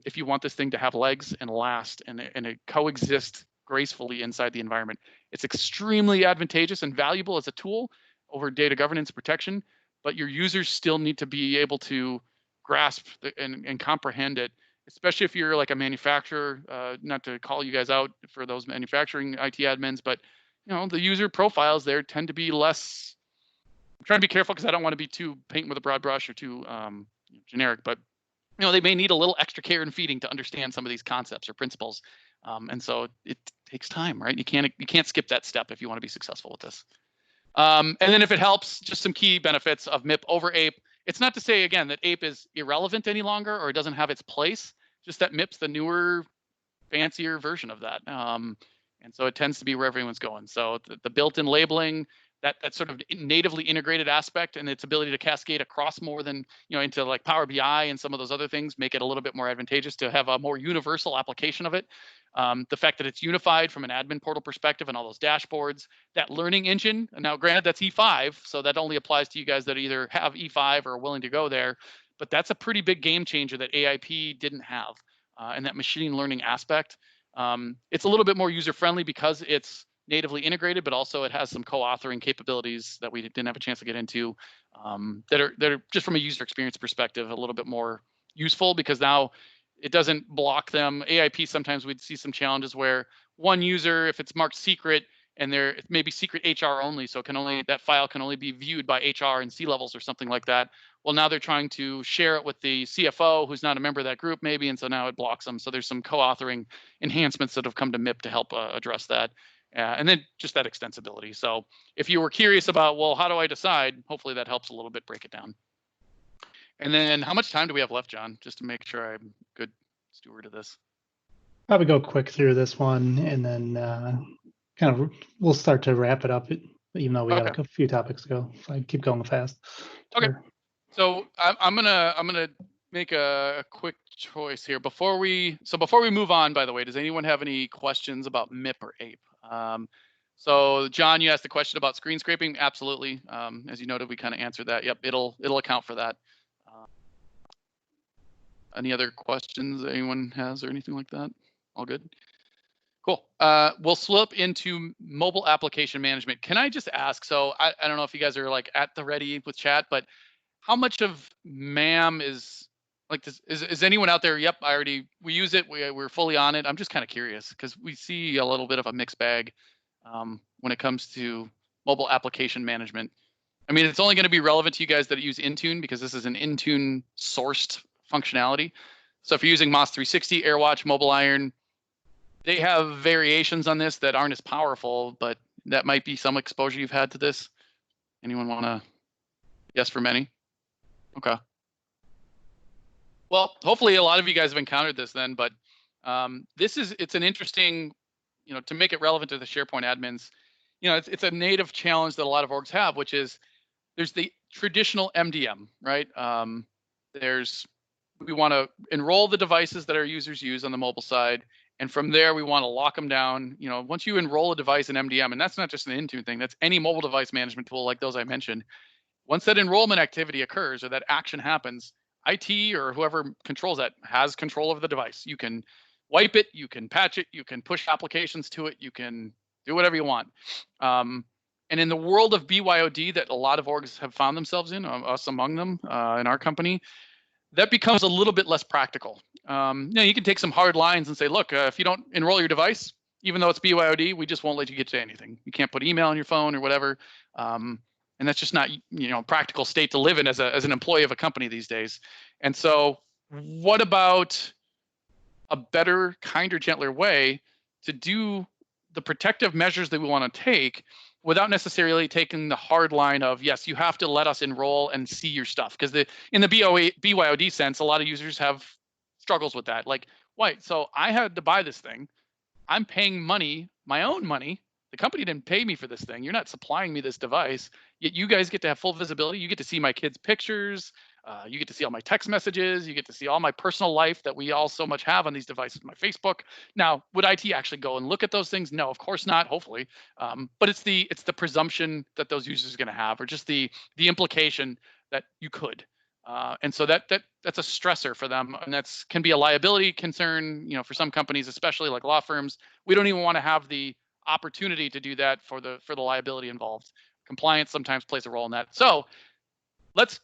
if you want this thing to have legs and last and it coexist gracefully inside the environment. It's extremely advantageous and valuable as a tool over data governance protection, but your users still need to be able to grasp and comprehend it, especially if you're like a manufacturer, not to call you guys out for those manufacturing IT admins, but the user profiles there tend to be less, I'm trying to be careful because I don't want to be too paint with a broad brush or too generic, but they may need a little extra care and feeding to understand some of these concepts or principles. And so it takes time, right? You can't skip that step if you want to be successful with this. And then if it helps, just some key benefits of MIP over APE. It's not to say, again, that APE is irrelevant any longer or it doesn't have its place, just that MIP's the newer, fancier version of that. And so it tends to be where everyone's going. So the built-in labeling, that sort of natively integrated aspect and its ability to cascade across more than, into like Power BI and some of those other things make it a little bit more advantageous to have a more universal application of it. The fact that it's unified from an admin portal perspective and all those dashboards, that learning engine, and now granted that's E5, so that only applies to you guys that either have E5 or are willing to go there, but that's a pretty big game changer that AIP didn't have. And that machine learning aspect, it's a little bit more user-friendly because it's natively integrated, but also it has some co-authoring capabilities that we didn't have a chance to get into that are just from a user experience perspective a little bit more useful because now it doesn't block them. AIP, sometimes we'd see some challenges where one user, if it's marked secret and it may be secret HR only, so that file can only be viewed by HR and C-levels or something like that. Well, now they're trying to share it with the CFO who's not a member of that group maybe, and so now it blocks them. So there's some co-authoring enhancements that have come to MIP to help address that. And then just that extensibility. So if you were curious about, well, how do I decide? Hopefully that helps a little bit break it down. And then how much time do we have left, John, just to make sure I'm a good steward of this? Probably go quick through this one and then we'll start to wrap it up, even though we got a few topics to go. So I keep going fast. Okay. So I'm gonna make a quick choice here before we move on. By the way, does anyone have any questions about MIP or APE? So John, you asked a question about screen scraping. Absolutely. As you noted, we kind of answered that. Yep, it'll account for that. Any other questions anyone has or anything like that? All good. Cool. We'll slip into mobile application management. Can I just ask? So I don't know if you guys are like at the ready with chat, but how much of MAM is like this? Is anyone out there? Yep, we use it. We're fully on it. I'm just kind of curious because we see a little bit of a mixed bag when it comes to mobile application management. I mean, it's only going to be relevant to you guys that use Intune because this is an Intune sourced functionality. So if you're using MOS 360, AirWatch, Mobile Iron, they have variations on this that aren't as powerful, but that might be some exposure you've had to this. Anyone want to guess for many? Okay. Well, hopefully a lot of you guys have encountered this then, but it's an interesting, to make it relevant to the SharePoint admins, it's a native challenge that a lot of orgs have, which is there's the traditional MDM, right? We want to enroll the devices that our users use on the mobile side. And from there, we want to lock them down. Once you enroll a device in MDM, and that's not just an Intune thing, that's any mobile device management tool like those I mentioned. Once that enrollment activity occurs or that action happens, IT or whoever controls that has control of the device. You can wipe it, you can patch it, you can push applications to it, you can do whatever you want. And in the world of BYOD that a lot of orgs have found themselves in, us among them in our company, that becomes a little bit less practical. You can take some hard lines and say, look, if you don't enroll your device, even though it's BYOD, we just won't let you get to anything. You can't put email on your phone or whatever. And that's just not, practical state to live in as an employee of a company these days. And so what about a better, kinder, gentler way to do the protective measures that we want to take without necessarily taking the hard line of, yes, you have to let us enroll and see your stuff? Because in the BYOD sense, a lot of users have struggles with that. Like, wait, so I had to buy this thing. I'm paying money, my own money. The company didn't pay me for this thing. You're not supplying me this device, yet you guys get to have full visibility. You get to see my kids' pictures. You get to see all my text messages. You get to see all my personal life that we all so much have on these devices, my Facebook. Now, would IT actually go and look at those things? No, of course not, hopefully. But it's the presumption that those users are going to have, or just the implication that you could. And so that's a stressor for them, and can be a liability concern, for some companies, especially like law firms. We don't even want to have the opportunity to do that for the liability involved. Compliance sometimes plays a role in that. So let's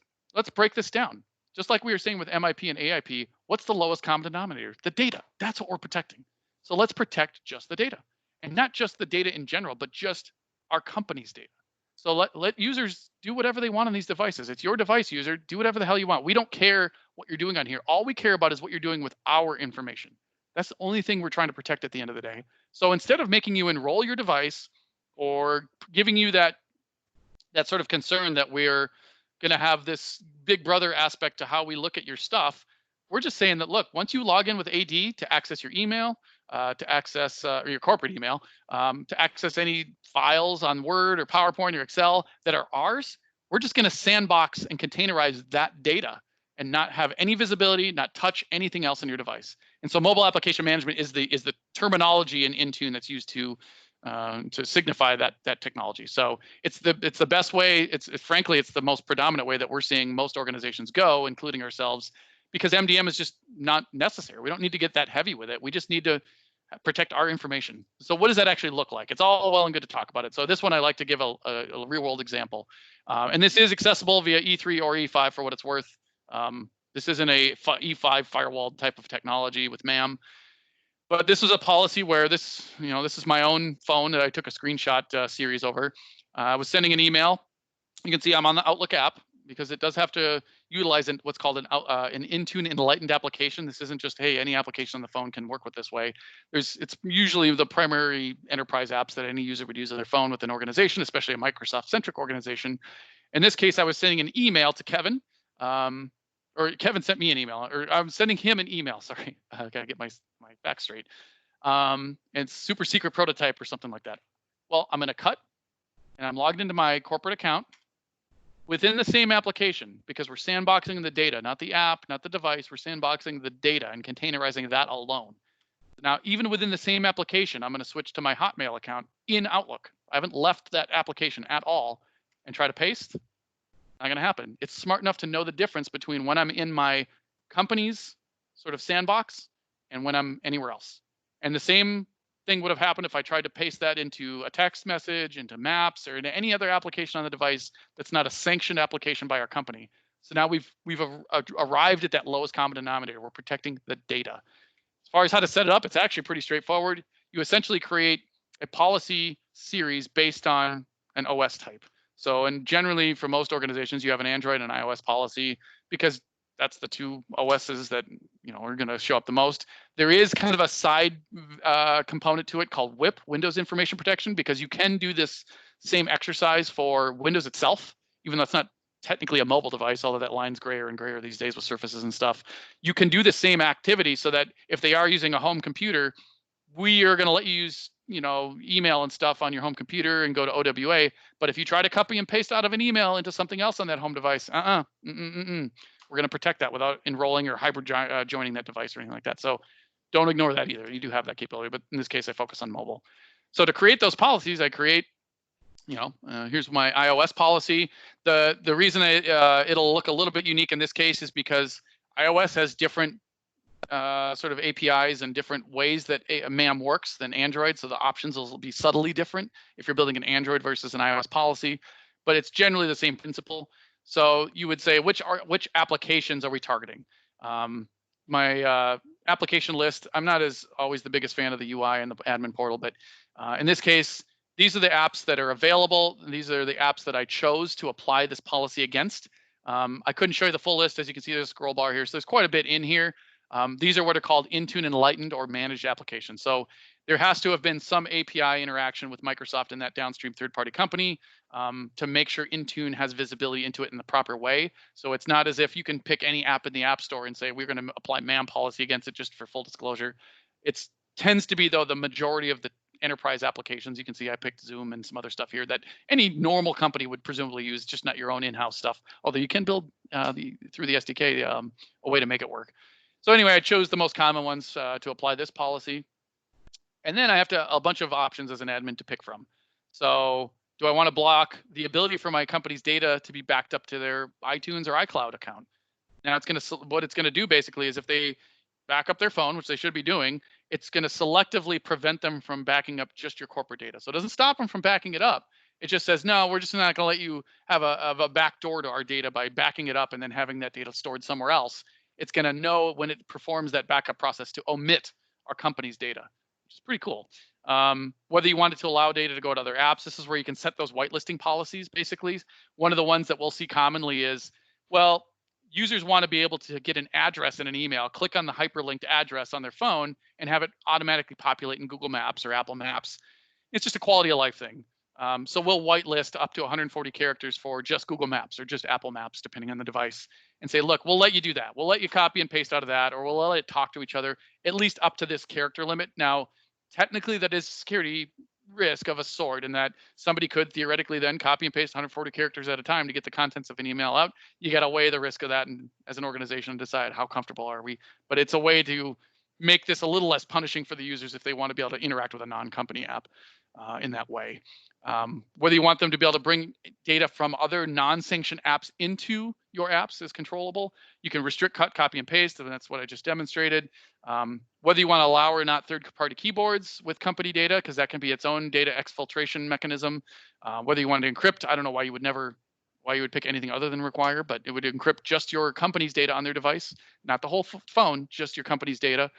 break this down. Just like we were saying with MIP and AIP, what's the lowest common denominator? The data. That's what we're protecting. So let's protect just the data, and not just the data in general, but just our company's data. So let users do whatever they want on these devices. It's your device, user. Do whatever the hell you want. We don't care what you're doing on here. All we care about is what you're doing with our information. That's the only thing we're trying to protect at the end of the day. So instead of making you enroll your device or giving you that sort of concern that we're going to have this big brother aspect to how we look at your stuff, we're just saying that, look, once you log in with AD to access your email, to access or your corporate email, to access any files on Word or PowerPoint or Excel that are ours, we're just going to sandbox and containerize that data and not have any visibility, not touch anything else on your device. And so mobile application management is the terminology in Intune that's used to signify that technology. So it's the best way. Frankly, it's the most predominant way that we're seeing most organizations go, including ourselves, because MDM is just not necessary. We don't need to get that heavy with it. We just need to protect our information. So what does that actually look like? It's all well and good to talk about it. So this one I like to give a real world example. And this is accessible via E3 or E5 for what it's worth. This isn't a E5 firewall type of technology with MAM. But this was a policy where this is my own phone that I took a screenshot series over. I was sending an email. You can see I'm on the Outlook app because it does have to utilize what's called an Intune enlightened application. This isn't just, hey, any application on the phone can work with this way. It's usually the primary enterprise apps that any user would use on their phone with an organization, especially a Microsoft-centric organization. In this case, I was sending an email to Kevin. Or Kevin sent me an email, or I'm sending him an email. Sorry, I gotta get my back straight. And it's super secret prototype or something like that. Well, I'm gonna cut, and I'm logged into my corporate account. within the same application, because we're sandboxing the data, not the app, not the device, we're sandboxing the data and containerizing that alone. Now, even within the same application, I'm going to switch to my Hotmail account in Outlook. I haven't left that application at all and try to paste. Not going to happen. It's smart enough to know the difference between when I'm in my company's sort of sandbox and when I'm anywhere else. And the same thing would have happened if I tried to paste that into a text message, into Maps, or into any other application on the device that's not a sanctioned application by our company. So now we've arrived at that lowest common denominator. We're protecting the data. As far as how to set it up, it's actually pretty straightforward. You essentially create a policy series based on an OS type. So, and generally for most organizations, you have an Android and iOS policy because that's the two OSs that are going to show up the most. There is kind of a side component to it called WIP, Windows Information Protection, because you can do this same exercise for Windows itself, even though it's not technically a mobile device, although that line's grayer and grayer these days with Surfaces and stuff. You can do the same activity so that if they are using a home computer, we are going to let you use email and stuff on your home computer and go to OWA. But if you try to copy and paste out of an email into something else on that home device, we're going to protect that without enrolling or hybrid joining that device or anything like that. So don't ignore that either. You do have that capability, but in this case, I focus on mobile. So to create those policies, I create, here's my iOS policy. The reason it'll look a little bit unique in this case is because iOS has different sort of APIs and different ways that MAM works than Android. So the options will be subtly different if you're building an Android versus an iOS policy, but it's generally the same principle. So you would say, which applications are we targeting? My application list, I'm not always the biggest fan of the UI and the admin portal, but in this case, these are the apps that are available. These are the apps that I chose to apply this policy against. I couldn't show you the full list. As you can see, there's a scroll bar here. So there's quite a bit in here. These are what are called Intune Enlightened or managed applications. So there has to have been some API interaction with Microsoft and that downstream third-party company to make sure Intune has visibility into it in the proper way. So it's not as if you can pick any app in the App Store and say, we're going to apply MAM policy against it just for full disclosure. It tends to be, though, the majority of the enterprise applications. You can see I picked Zoom and some other stuff here that any normal company would presumably use, just not your own in-house stuff. Although you can build through the SDK a way to make it work. So anyway, I chose the most common ones to apply this policy. And then I have a bunch of options as an admin to pick from. So do I want to block the ability for my company's data to be backed up to their iTunes or iCloud account? Now what it's going to do basically is if they back up their phone, which they should be doing, it's going to selectively prevent them from backing up just your corporate data. So it doesn't stop them from backing it up. It just says, no, we're just not going to let you have a back door to our data by backing it up and then having that data stored somewhere else. It's going to know when it performs that backup process to omit our company's data, which is pretty cool. Whether you want it to allow data to go to other apps, this is where you can set those whitelisting policies, basically. One of the ones that we'll see commonly is, well, users want to be able to get an address in an email, click on the hyperlinked address on their phone, and have it automatically populate in Google Maps or Apple Maps. It's just a quality of life thing. So we'll whitelist up to 140 characters for just Google Maps or just Apple Maps, depending on the device, and say, look, we'll let you do that. We'll let you copy and paste out of that, or we'll let it talk to each other, at least up to this character limit. Now, technically, that is security risk of a sort in that somebody could theoretically then copy and paste 140 characters at a time to get the contents of an email out. You got to weigh the risk of that and as an organization decide how comfortable are we. But it's a way to make this a little less punishing for the users if they want to be able to interact with a non-company app in that way. Whether you want them to be able to bring data from other non-sanctioned apps into your apps is controllable. You can restrict, cut, copy, and paste, and that's what I just demonstrated. Whether you want to allow or not third-party keyboards with company data, because that can be its own data exfiltration mechanism. Whether you want to encrypt, I don't know why you would pick anything other than require, but it would encrypt just your company's data on their device, not the whole phone, just your company's data.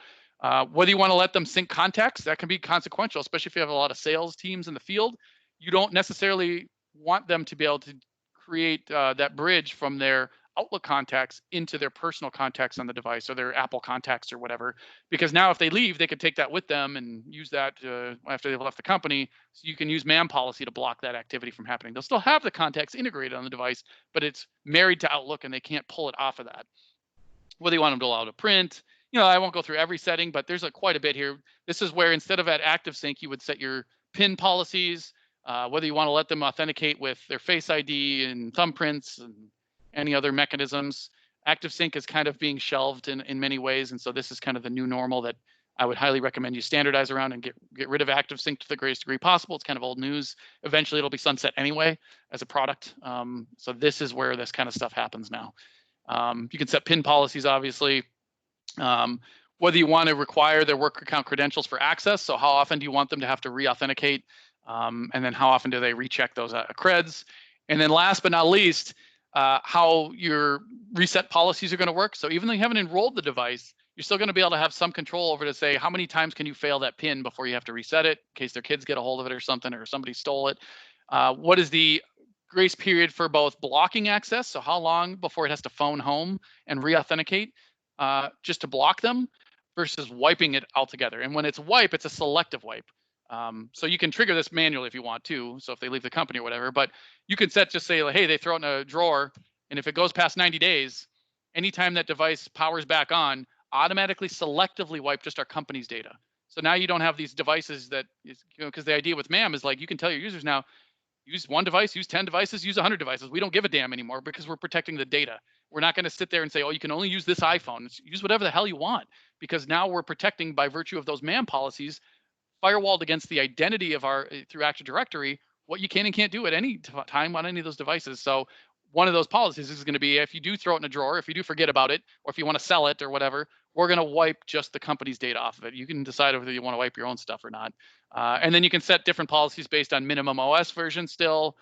Whether you want to let them sync contacts, that can be consequential, especially if you have a lot of sales teams in the field. You don't necessarily want them to be able to create that bridge from their Outlook contacts into their personal contacts on the device or their Apple contacts or whatever, because now if they leave, they could take that with them and use that after they've left the company. So you can use MAM policy to block that activity from happening. They'll still have the contacts integrated on the device, but it's married to Outlook and they can't pull it off of that. Whether you want them to allow to print, I won't go through every setting, but there's quite a bit here. This is where instead of at ActiveSync, you would set your PIN policies. whether you want to let them authenticate with their Face ID and thumbprints and any other mechanisms. ActiveSync is kind of being shelved in many ways, and so this is kind of the new normal that I would highly recommend you standardize around and get rid of ActiveSync to the greatest degree possible. It's kind of old news. Eventually, it'll be sunset anyway as a product. So this is where this kind of stuff happens now. You can set PIN policies, obviously. Whether you want to require their work account credentials for access, so how often do you want them to have to re-authenticate, and then how often do they recheck those creds? And then last but not least, how your reset policies are going to work. So even though you haven't enrolled the device, you're still going to be able to have some control over to say how many times can you fail that PIN before you have to reset it in case their kids get a hold of it or something, or somebody stole it. What is the grace period for both blocking access? So how long before it has to phone home and re-authenticate just to block them, versus wiping it altogether. And when it's wipe, it's a selective wipe. So you can trigger this manually if you want to. So if they leave the company or whatever, but you can set, just say, like, hey, they throw it in a drawer, and if it goes past 90 days, anytime that device powers back on, automatically selectively wipe just our company's data. So now you don't have these devices that is, because the idea with MAM is like, you can tell your users now, use one device, use 10 devices, use 100 devices. We don't give a damn anymore because we're protecting the data. We're not going to sit there and say, oh, you can only use this iPhone. Use whatever the hell you want, because now we're protecting, by virtue of those MAM policies, firewalled against the identity of our, through Active Directory, what you can and can't do at any time on any of those devices. So one of those policies is going to be, if you do throw it in a drawer, if you do forget about it, or if you want to sell it or whatever, we're going to wipe just the company's data off of it. You can decide whether you want to wipe your own stuff or not. And then you can set different policies based on minimum OS version still,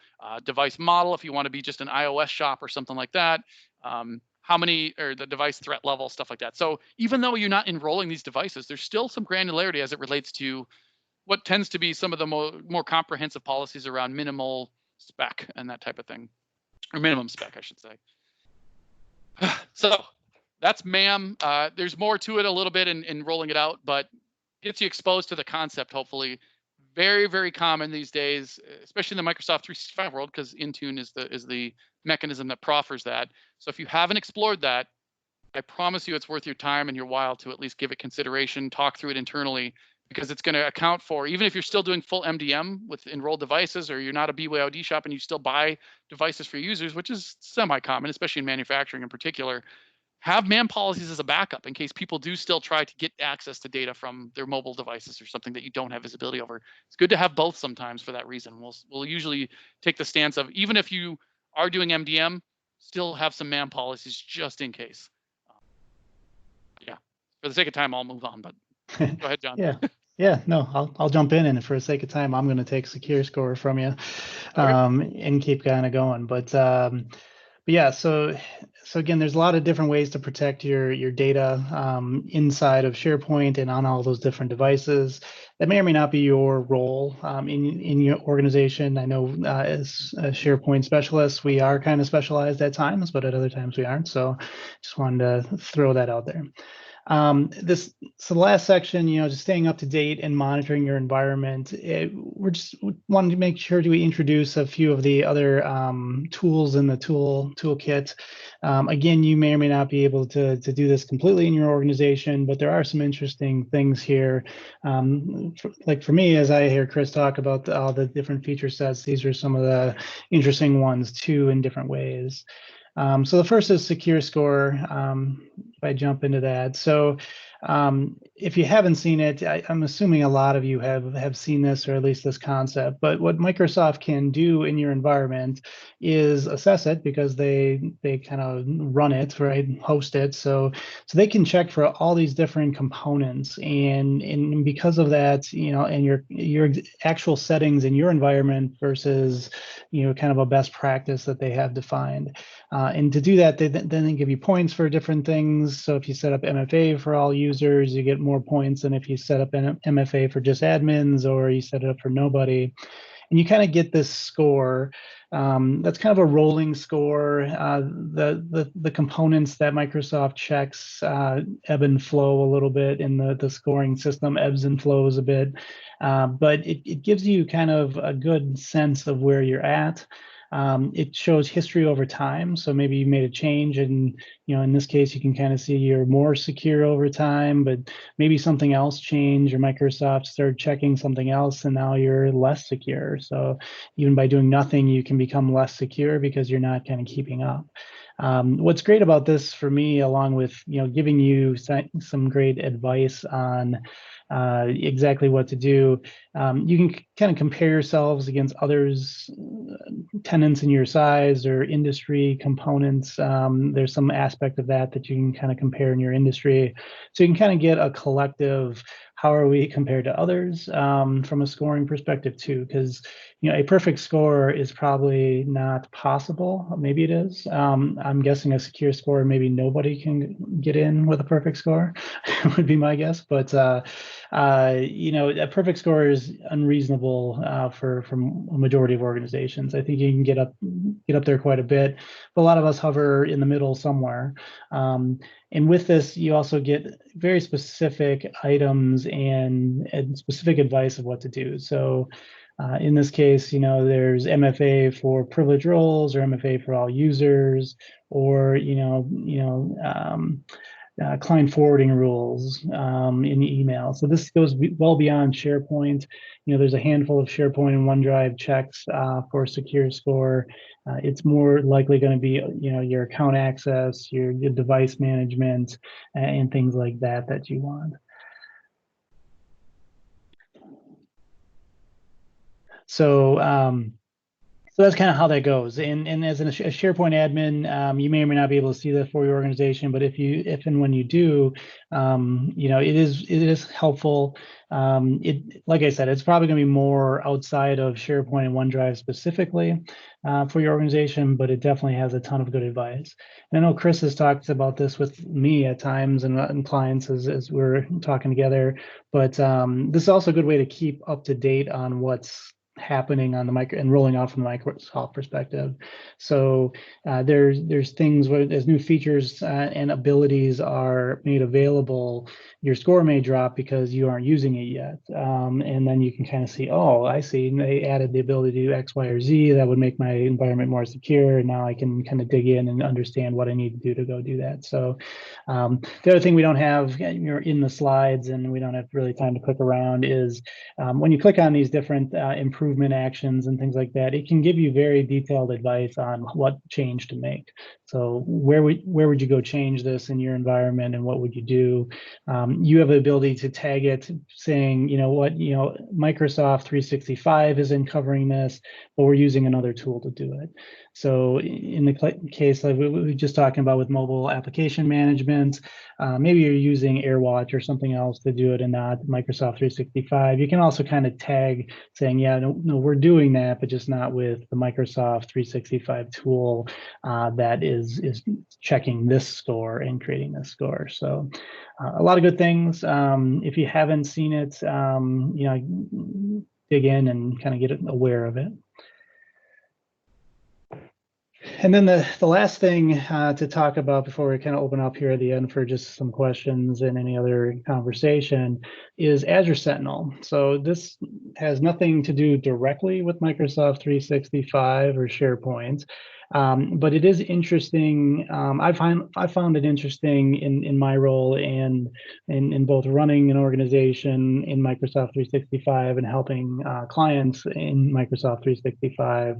device model, if you want to be just an iOS shop or something like that. How many, or the device threat level, stuff like that. So even though you're not enrolling these devices, there's still some granularity as it relates to what tends to be some of the more comprehensive policies around minimal spec and that type of thing, or minimum spec, I should say. So that's MAM. There's more to it a little bit in rolling it out, but gets you exposed to the concept, hopefully. Very, very common these days, especially in the Microsoft 365 world, because Intune is the mechanism that proffers that. So if you haven't explored that, I promise you it's worth your time and your while to at least give it consideration, talk through it internally, because it's going to account for, even if you're still doing full MDM with enrolled devices, or you're not a BYOD shop and you still buy devices for users, which is semi-common, especially in manufacturing in particular, have MAM policies as a backup in case people do still try to get access to data from their mobile devices or something that you don't have visibility over. It's good to have both sometimes for that reason. We'll usually take the stance of, even if you are doing MDM, still have some MAM policies just in case. Yeah, for the sake of time, I'll move on, but go ahead, John. Yeah, no, I'll jump in, and for the sake of time, I'm going to take Secure Score from you, and keep kind of going. But yeah, so again, there's a lot of different ways to protect your data inside of SharePoint and on all those different devices. That may or may not be your role in your organization. I know as a SharePoint specialists, we are kind of specialized at times, but at other times we aren't. So just wanted to throw that out there. So the last section, just staying up to date and monitoring your environment. We're just wanting to make sure we introduce a few of the other tools in the toolkit. Again, you may or may not be able to do this completely in your organization, but there are some interesting things here. Like for me, as I hear Chris talk about all the different feature sets, these are some of the interesting ones too, in different ways. So the first is Secure Score. If I jump into that, so if you haven't seen it, I'm assuming a lot of you have seen this, or at least this concept. But what Microsoft can do in your environment is assess it, because they kind of run it, right, host it. So they can check for all these different components, and because of that, and your actual settings in your environment versus kind of a best practice that they have defined. And to do that, then they give you points for different things. So if you set up MFA for all users, you get more points than if you set up an MFA for just admins, or you set it up for nobody. And you kind of get this score. That's kind of a rolling score. The components that Microsoft checks ebb and flow a little bit, in the scoring system ebbs and flows a bit. But it gives you kind of a good sense of where you're at. It shows history over time. So maybe you made a change, and in this case, you can kind of see you're more secure over time, but maybe something else changed, or Microsoft started checking something else, and now you're less secure. So even by doing nothing, you can become less secure because you're not kind of keeping up. What's great about this for me, along with giving you some great advice on exactly what to do, you can kind of compare yourselves against others, tenants in your size or industry components. There's some aspect of that you can kind of compare in your industry, so you can kind of get a collective, how are we compared to others, from a scoring perspective too, because a perfect score is probably not possible. Maybe it is. I'm guessing a secure score, maybe nobody can get in with a perfect score would be my guess. But a perfect score is unreasonable for a majority of organizations. I think you can get up there quite a bit, but a lot of us hover in the middle somewhere. And with this, you also get very specific items and specific advice of what to do. So in this case, there's MFA for privileged roles, or MFA for all users, or client forwarding rules in email. So this goes well beyond SharePoint. There's a handful of SharePoint and OneDrive checks for secure score. It's more likely going to be your account access, your device management, and things like that you want. So so that's kind of how that goes. And as a SharePoint admin, you may or may not be able to see that for your organization, but if and when you do, it is helpful. Like I said, it's probably going to be more outside of SharePoint and OneDrive specifically for your organization, but it definitely has a ton of good advice. And I know Chris has talked about this with me at times and clients as we're talking together, but this is also a good way to keep up to date on what's happening on the and rolling out from the Microsoft perspective. So there's things where, as new features and abilities are made available, your score may drop because you aren't using it yet. And then you can kind of see, oh, I see, they added the ability to do X, Y, or Z that would make my environment more secure. And now I can kind of dig in and understand what I need to do to go do that. So the other thing we don't have in the slides, and we don't have really time to click around, is when you click on these different improvement actions and things like that, it can give you very detailed advice on what change to make. So where would you go change this in your environment, and what would you do? You have the ability to tag it saying, Microsoft 365 isn't covering this, but we're using another tool to do it. So in the case like we were just talking about with mobile application management, maybe you're using AirWatch or something else to do it and not Microsoft 365. You can also kind of tag saying, yeah, no, we're doing that, but just not with the Microsoft 365 tool that is checking this score and creating this score. So a lot of good things. If you haven't seen it, dig in and kind of get aware of it. And then the last thing to talk about before we kind of open up here at the end for just some questions and any other conversation is Azure Sentinel. So this has nothing to do directly with Microsoft 365 or SharePoint, but it is interesting. I found it interesting in my role and in both running an organization in Microsoft 365 and helping clients in Microsoft 365,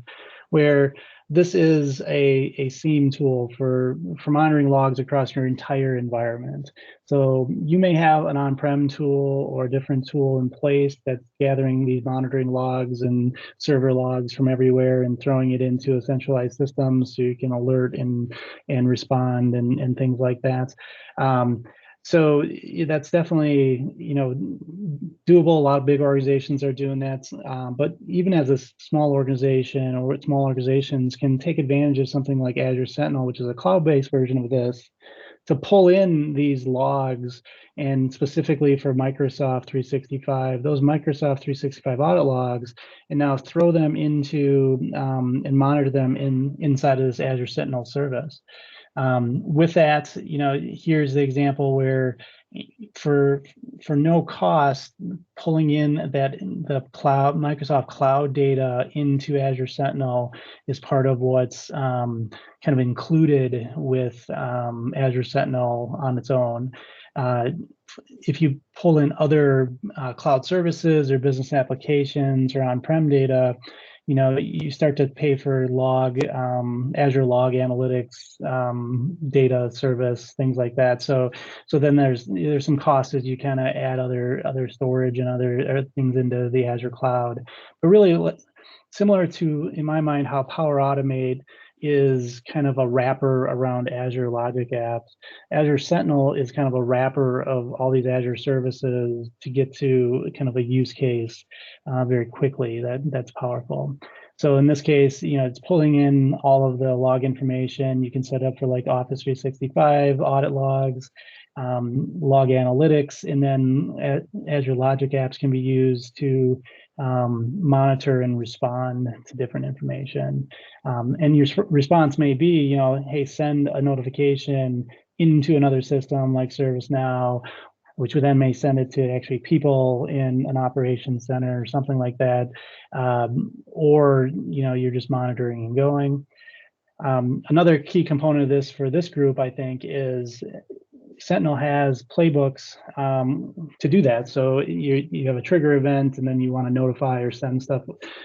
where this is a SIEM tool for monitoring logs across your entire environment. So you may have an on-prem tool or a different tool in place that's gathering these monitoring logs and server logs from everywhere and throwing it into a centralized system so you can alert and respond and things like that. So that's definitely, doable. A lot of big organizations are doing that. But even as a small organization, or small organizations can take advantage of something like Azure Sentinel, which is a cloud-based version of this, to pull in these logs, and specifically for Microsoft 365, those Microsoft 365 audit logs, and now throw them into and monitor them inside of this Azure Sentinel service. With that, here's the example where for no cost, pulling in the Microsoft Cloud data into Azure Sentinel is part of what's kind of included with Azure Sentinel on its own. If you pull in other cloud services or business applications or on-prem data, you start to pay for Azure Log Analytics data service, things like that. So then there's some costs as you kind of add other storage and other things into the Azure cloud. But really, similar to, in my mind, how Power Automate is kind of a wrapper around Azure Logic Apps, Azure Sentinel is kind of a wrapper of all these Azure services to get to kind of a use case very quickly. That's powerful. So in this case, it's pulling in all of the log information. You can set up for like Office 365, audit logs, log analytics, and then Azure Logic Apps can be used to monitor and respond to different information. And your response may be, hey, send a notification into another system like ServiceNow, which then may send it to actually people in an operations center or something like that. Or, you're just monitoring and going. Another key component of this for this group, I think, is Sentinel has playbooks to do that. So you have a trigger event, and then you want to notify or send stuff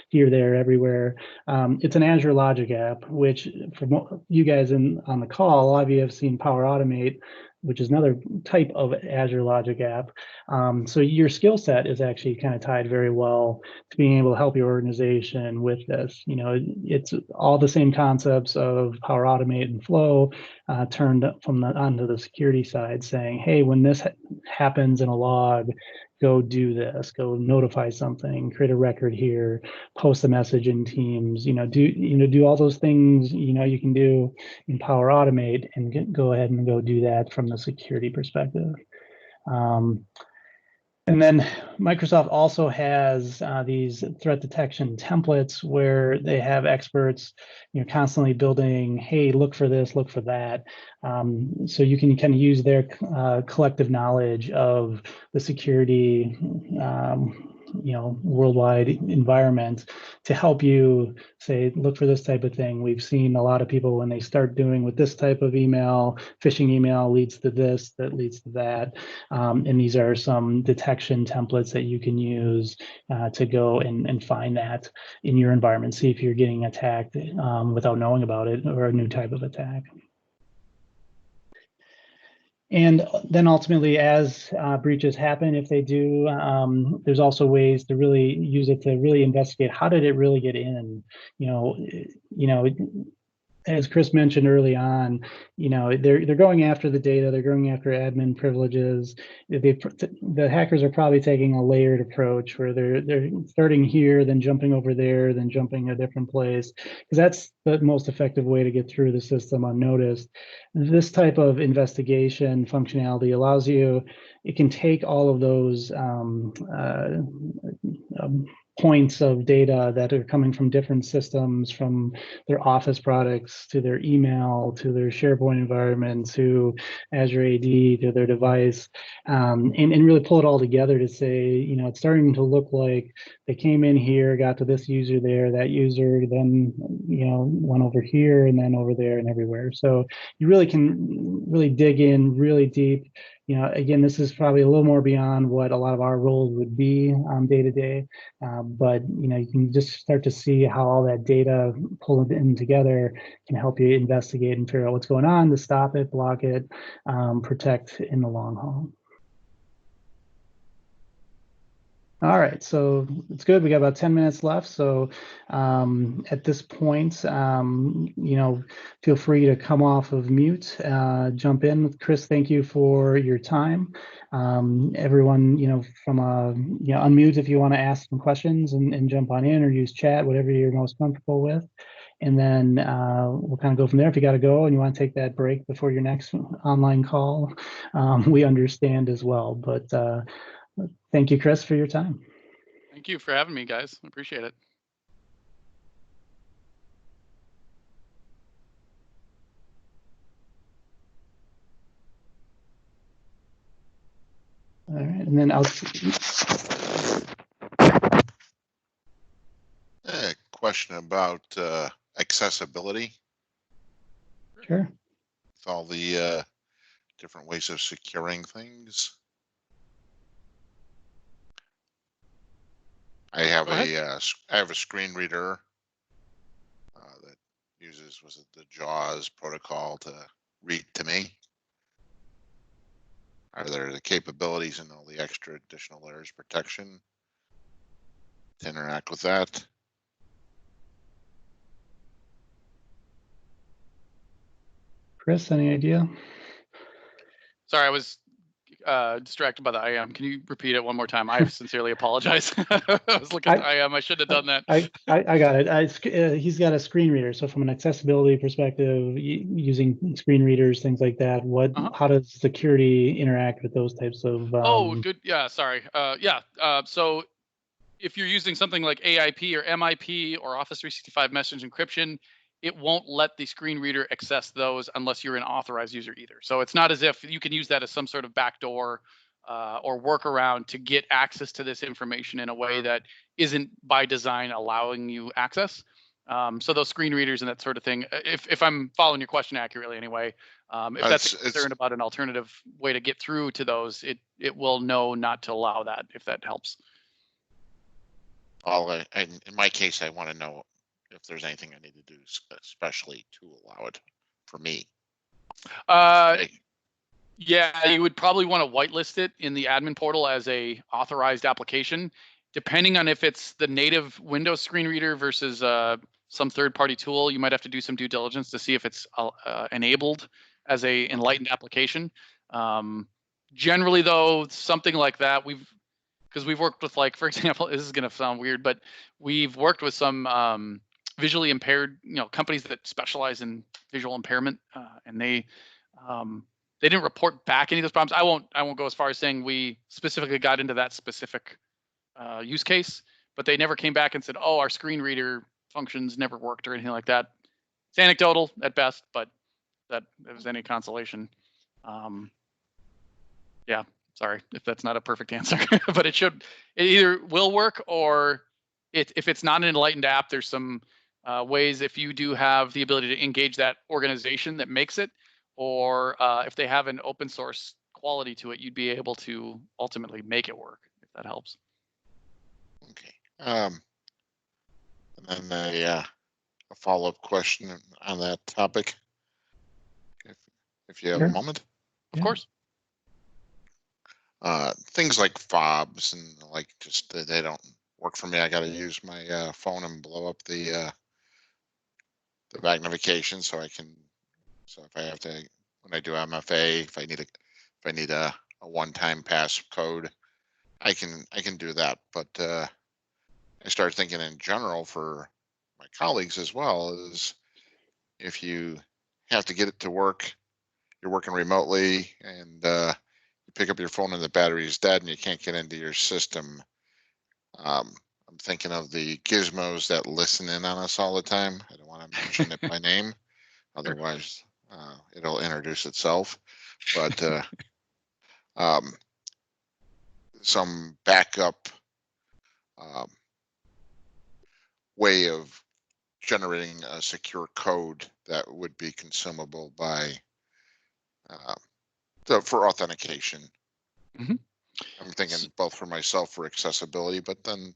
here, there, everywhere. It's an Azure Logic app, which for you guys on the call, a lot of you have seen Power Automate, which is another type of Azure Logic app. So your skill set is actually kind of tied very well to being able to help your organization with this. It's all the same concepts of Power Automate and Flow turned onto the security side, saying, hey, when this happens in a log, go do this, go notify something, create a record here, post a message in Teams, do all those things, you can do in Power Automate, and go ahead and go do that from the security perspective. And then Microsoft also has these threat detection templates where they have experts, constantly building, hey, look for this, look for that. So you can kind of use their collective knowledge of the security, worldwide environment to help you say, look for this type of thing. We've seen a lot of people when they start doing with this type of email, phishing email leads to this, that leads to that. And these are some detection templates that you can use to go and find that in your environment, see if you're getting attacked without knowing about it, or a new type of attack. And then ultimately, as breaches happen, if they do, there's also ways to really use it to really investigate, how did it really get in? As Chris mentioned early on, they're going after the data, they're going after admin privileges. The hackers are probably taking a layered approach where they're starting here, then jumping over there, then jumping a different place, because that's the most effective way to get through the system unnoticed. This type of investigation functionality allows you, it can take all of those points of data that are coming from different systems, from their Office products to their email to their SharePoint environment to Azure AD to their device, and really pull it all together to say, it's starting to look like they came in here, got to this user there, that user then went over here and then over there and everywhere. So you really can really dig in really deep. Again, this is probably a little more beyond what a lot of our roles would be day to day, but you can just start to see how all that data pulled in together can help you investigate and figure out what's going on to stop it, block it, protect in the long haul. All right, so it's good. We got about 10 minutes left. So at this point, feel free to come off of mute, jump in. Chris, thank you for your time. Everyone, unmute if you want to ask some questions and jump on in, or use chat, whatever you're most comfortable with. And then we'll kind of go from there. If you got to go and you want to take that break before your next online call, we understand as well. But thank you, Chris, for your time. Thank you for having me, guys. I appreciate it. All right, and then A question about accessibility. sure. With all the different ways of securing things. I have a screen reader that uses the JAWS protocol to read to me. Are there the capabilities and all the extra additional layers of protection to interact with that? Chris, any idea? Sorry, I was distracted by the IAM. Can you repeat it one more time? I sincerely apologize. I was looking at the IAM. I should have done that. I got it. He's got a screen reader. So from an accessibility perspective, using screen readers, things like that, how does security interact with those types of? Oh, good. Yeah, sorry. So if you're using something like AIP or MIP or Office 365 message encryption, it won't let the screen reader access those unless you're an authorized user either. So it's not as if you can use that as some sort of backdoor or workaround to get access to this information in a way that isn't by design allowing you access. So those screen readers and that sort of thing, if I'm following your question accurately anyway, if that's concerned about an alternative way to get through to those, it will know not to allow that, if that helps. In my case, I want to know if there's anything I need to do especially to allow it for me. Yeah, you would probably want to whitelist it in the admin portal as a authorized application, depending on if it's the native Windows screen reader versus some third-party tool. You might have to do some due diligence to see if it's enabled as a enlightened application. Generally, though, something like that, because we've worked with, like, for example, this is going to sound weird, but we've worked with some visually impaired, companies that specialize in visual impairment, and they didn't report back any of those problems. I won't go as far as saying we specifically got into that specific use case, but they never came back and said, "Oh, our screen reader functions never worked" or anything like that. It's anecdotal at best, but that if there's any consolation. Yeah, sorry if that's not a perfect answer, but it either will work, or if it's not an enlightened app, there's some ways, if you do have the ability to engage that organization that makes it, or if they have an open source quality to it, you'd be able to ultimately make it work, if that helps. Okay. And then a follow-up question on that topic, if you have a moment. Of course. Things like fobs and just they don't work for me. I got to use my phone and blow up the magnification so I can. So if I have to, when I do MFA, if I need a one-time pass code, I can do that. But I started thinking in general for my colleagues as well, is if you have to get it to work, you're working remotely, and you pick up your phone and the battery is dead and you can't get into your system. I'm thinking of the gizmos that listen in on us all the time. I don't want to mention it by name, otherwise it'll introduce itself. But some backup way of generating a secure code that would be consumable by for authentication. Mm-hmm. I'm thinking both for myself for accessibility, but then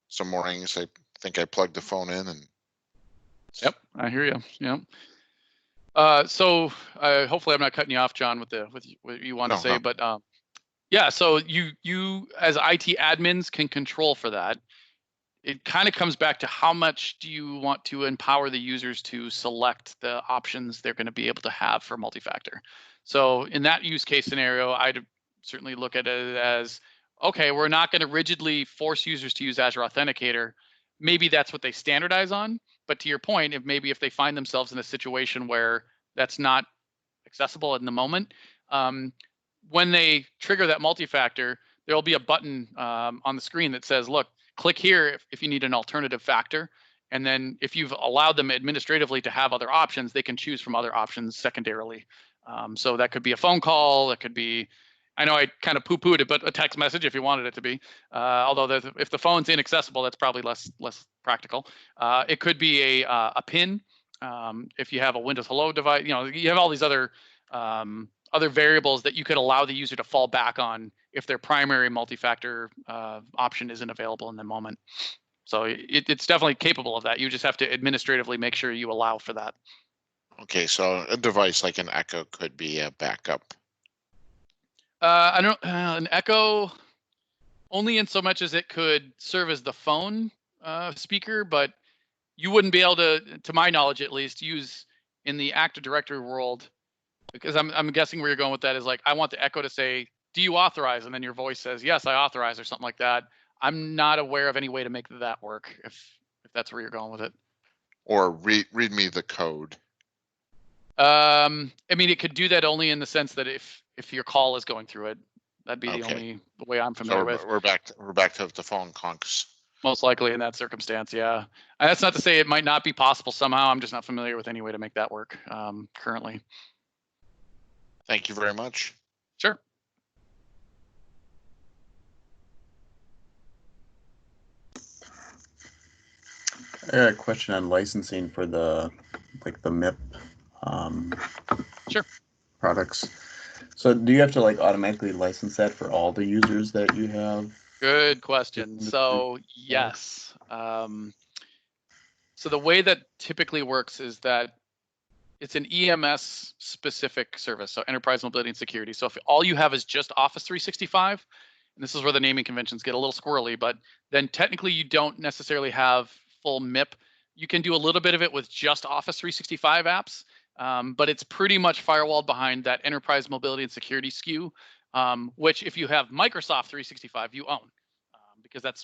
some mornings I think I plug the phone in and. Yep, I hear you. Yep. So hopefully I'm not cutting you off, John, with what you want to say, but yeah. So you as IT admins can control for that. It kind of comes back to how much do you want to empower the users to select the options they're going to be able to have for multi-factor. So in that use case scenario, I'd certainly look at it as, okay, we're not going to rigidly force users to use Azure Authenticator. Maybe that's what they standardize on. But to your point, if they find themselves in a situation where that's not accessible in the moment, when they trigger that multi-factor, there will be a button on the screen that says, look, click here if you need an alternative factor. And then if you've allowed them administratively to have other options, they can choose from other options secondarily. So that could be a phone call, that could be I know I kind of poo-pooed it, but a text message if you wanted it to be. Although if the phone's inaccessible, that's probably less practical. It could be a PIN. If you have a Windows Hello device, you have all these other variables that you could allow the user to fall back on if their primary multi-factor option isn't available in the moment. So it's definitely capable of that. You just have to administratively make sure you allow for that. Okay, so a device like an Echo could be a backup. I don't an Echo only in so much as it could serve as the phone speaker, but you wouldn't be able to my knowledge at least, use in the Active Directory world, because I'm guessing where you're going with that is like, I want the Echo to say, do you authorize? And then your voice says, yes, I authorize, or something like that. I'm not aware of any way to make that work, if that's where you're going with it. Or read me the code. I mean, it could do that only in the sense that if your call is going through it, that'd be the only way I'm familiar with. We're back to the phone conks. Most likely in that circumstance, yeah. And that's not to say it might not be possible somehow. I'm just not familiar with any way to make that work currently. Thank you very much. Sure. I got a question on licensing for the MIP Sure. products. So do you have to automatically license that for all the users that you have? Good question. So yes. So the way that typically works is that it's an EMS specific service, so Enterprise Mobility and Security. So if all you have is just Office 365, and this is where the naming conventions get a little squirrely, but then technically you don't necessarily have full MIP. You can do a little bit of it with just Office 365 apps, but it's pretty much firewalled behind that Enterprise Mobility and Security SKU, which if you have Microsoft 365, you own, because that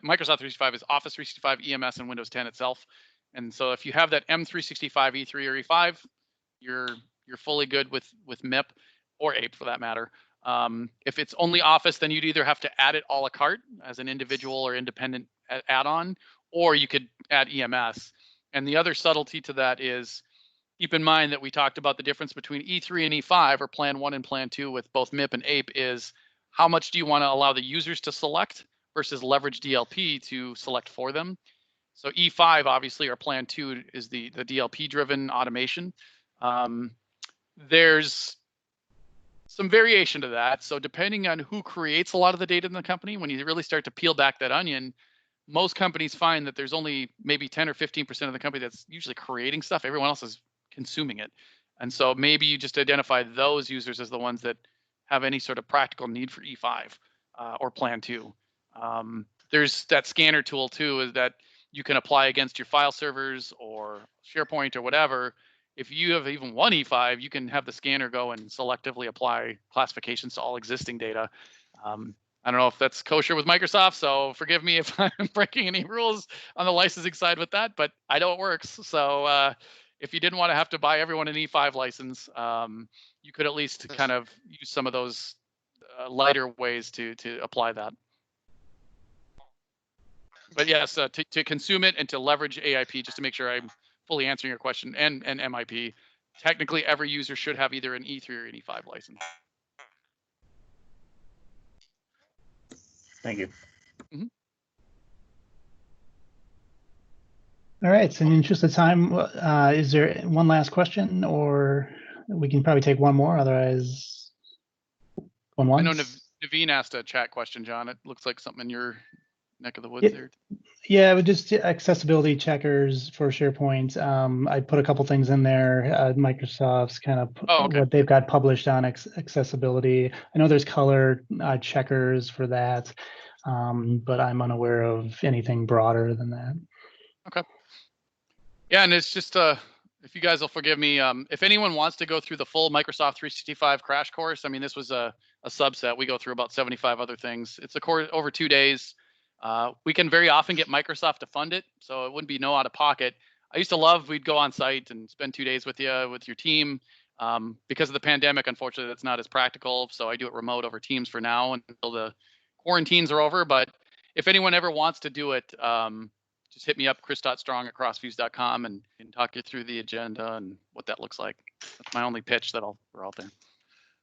Microsoft 365 is Office 365, EMS, and Windows 10 itself. And so if you have that M365 E3 or E5, you're fully good with MIP or APE for that matter. If it's only Office, then you'd either have to add it a la carte as an individual or independent add-on, or you could add EMS. And the other subtlety to that is, keep in mind that we talked about the difference between E3 and E5, or Plan 1 and Plan 2 with both MIP and APE, is how much do you want to allow the users to select versus leverage DLP to select for them. So E5, obviously, or Plan 2 is the DLP-driven automation. There's some variation to that. So depending on who creates a lot of the data in the company, when you really start to peel back that onion, most companies find that there's only maybe 10 or 15% of the company that's usually creating stuff. Everyone else is consuming it. And so maybe you just identify those users as the ones that have any sort of practical need for E5 or Plan 2. There's that scanner tool too, is that you can apply against your file servers or SharePoint or whatever. If you have even one E5, you can have the scanner go and selectively apply classifications to all existing data. I don't know if that's kosher with Microsoft, so forgive me if I'm breaking any rules on the licensing side with that, but I know it works. So if you didn't want to have to buy everyone an E5 license, you could at least kind of use some of those lighter ways to apply that. But yes, to consume it and to leverage AIP, just to make sure I'm fully answering your question, and MIP, technically every user should have either an E3 or an E5 license. Thank you. Mm-hmm. All right, so in the interest of time, is there one last question, or we can probably take one more, otherwise going once? I know Naveen asked a chat question, John. It looks like something in your neck of the woods there. Yeah, with just accessibility checkers for SharePoint. I put a couple things in there. Microsoft's kind of what they've got published on accessibility. I know there's color checkers for that, but I'm unaware of anything broader than that. Okay. Yeah, and it's just if you guys will forgive me, if anyone wants to go through the full Microsoft 365 crash course, I mean, this was a subset. We go through about 75 other things. It's a course over 2 days. We can very often get Microsoft to fund it, so it wouldn't be no out of pocket. I used to love, we'd go on site and spend 2 days with you, with your team. Because of the pandemic, unfortunately, that's not as practical. So I do it remote over Teams for now until the quarantines are over. But if anyone ever wants to do it, just hit me up, chris.strong@crossviews.com, and talk you through the agenda and what that looks like. That's my only pitch that I'll throw out there.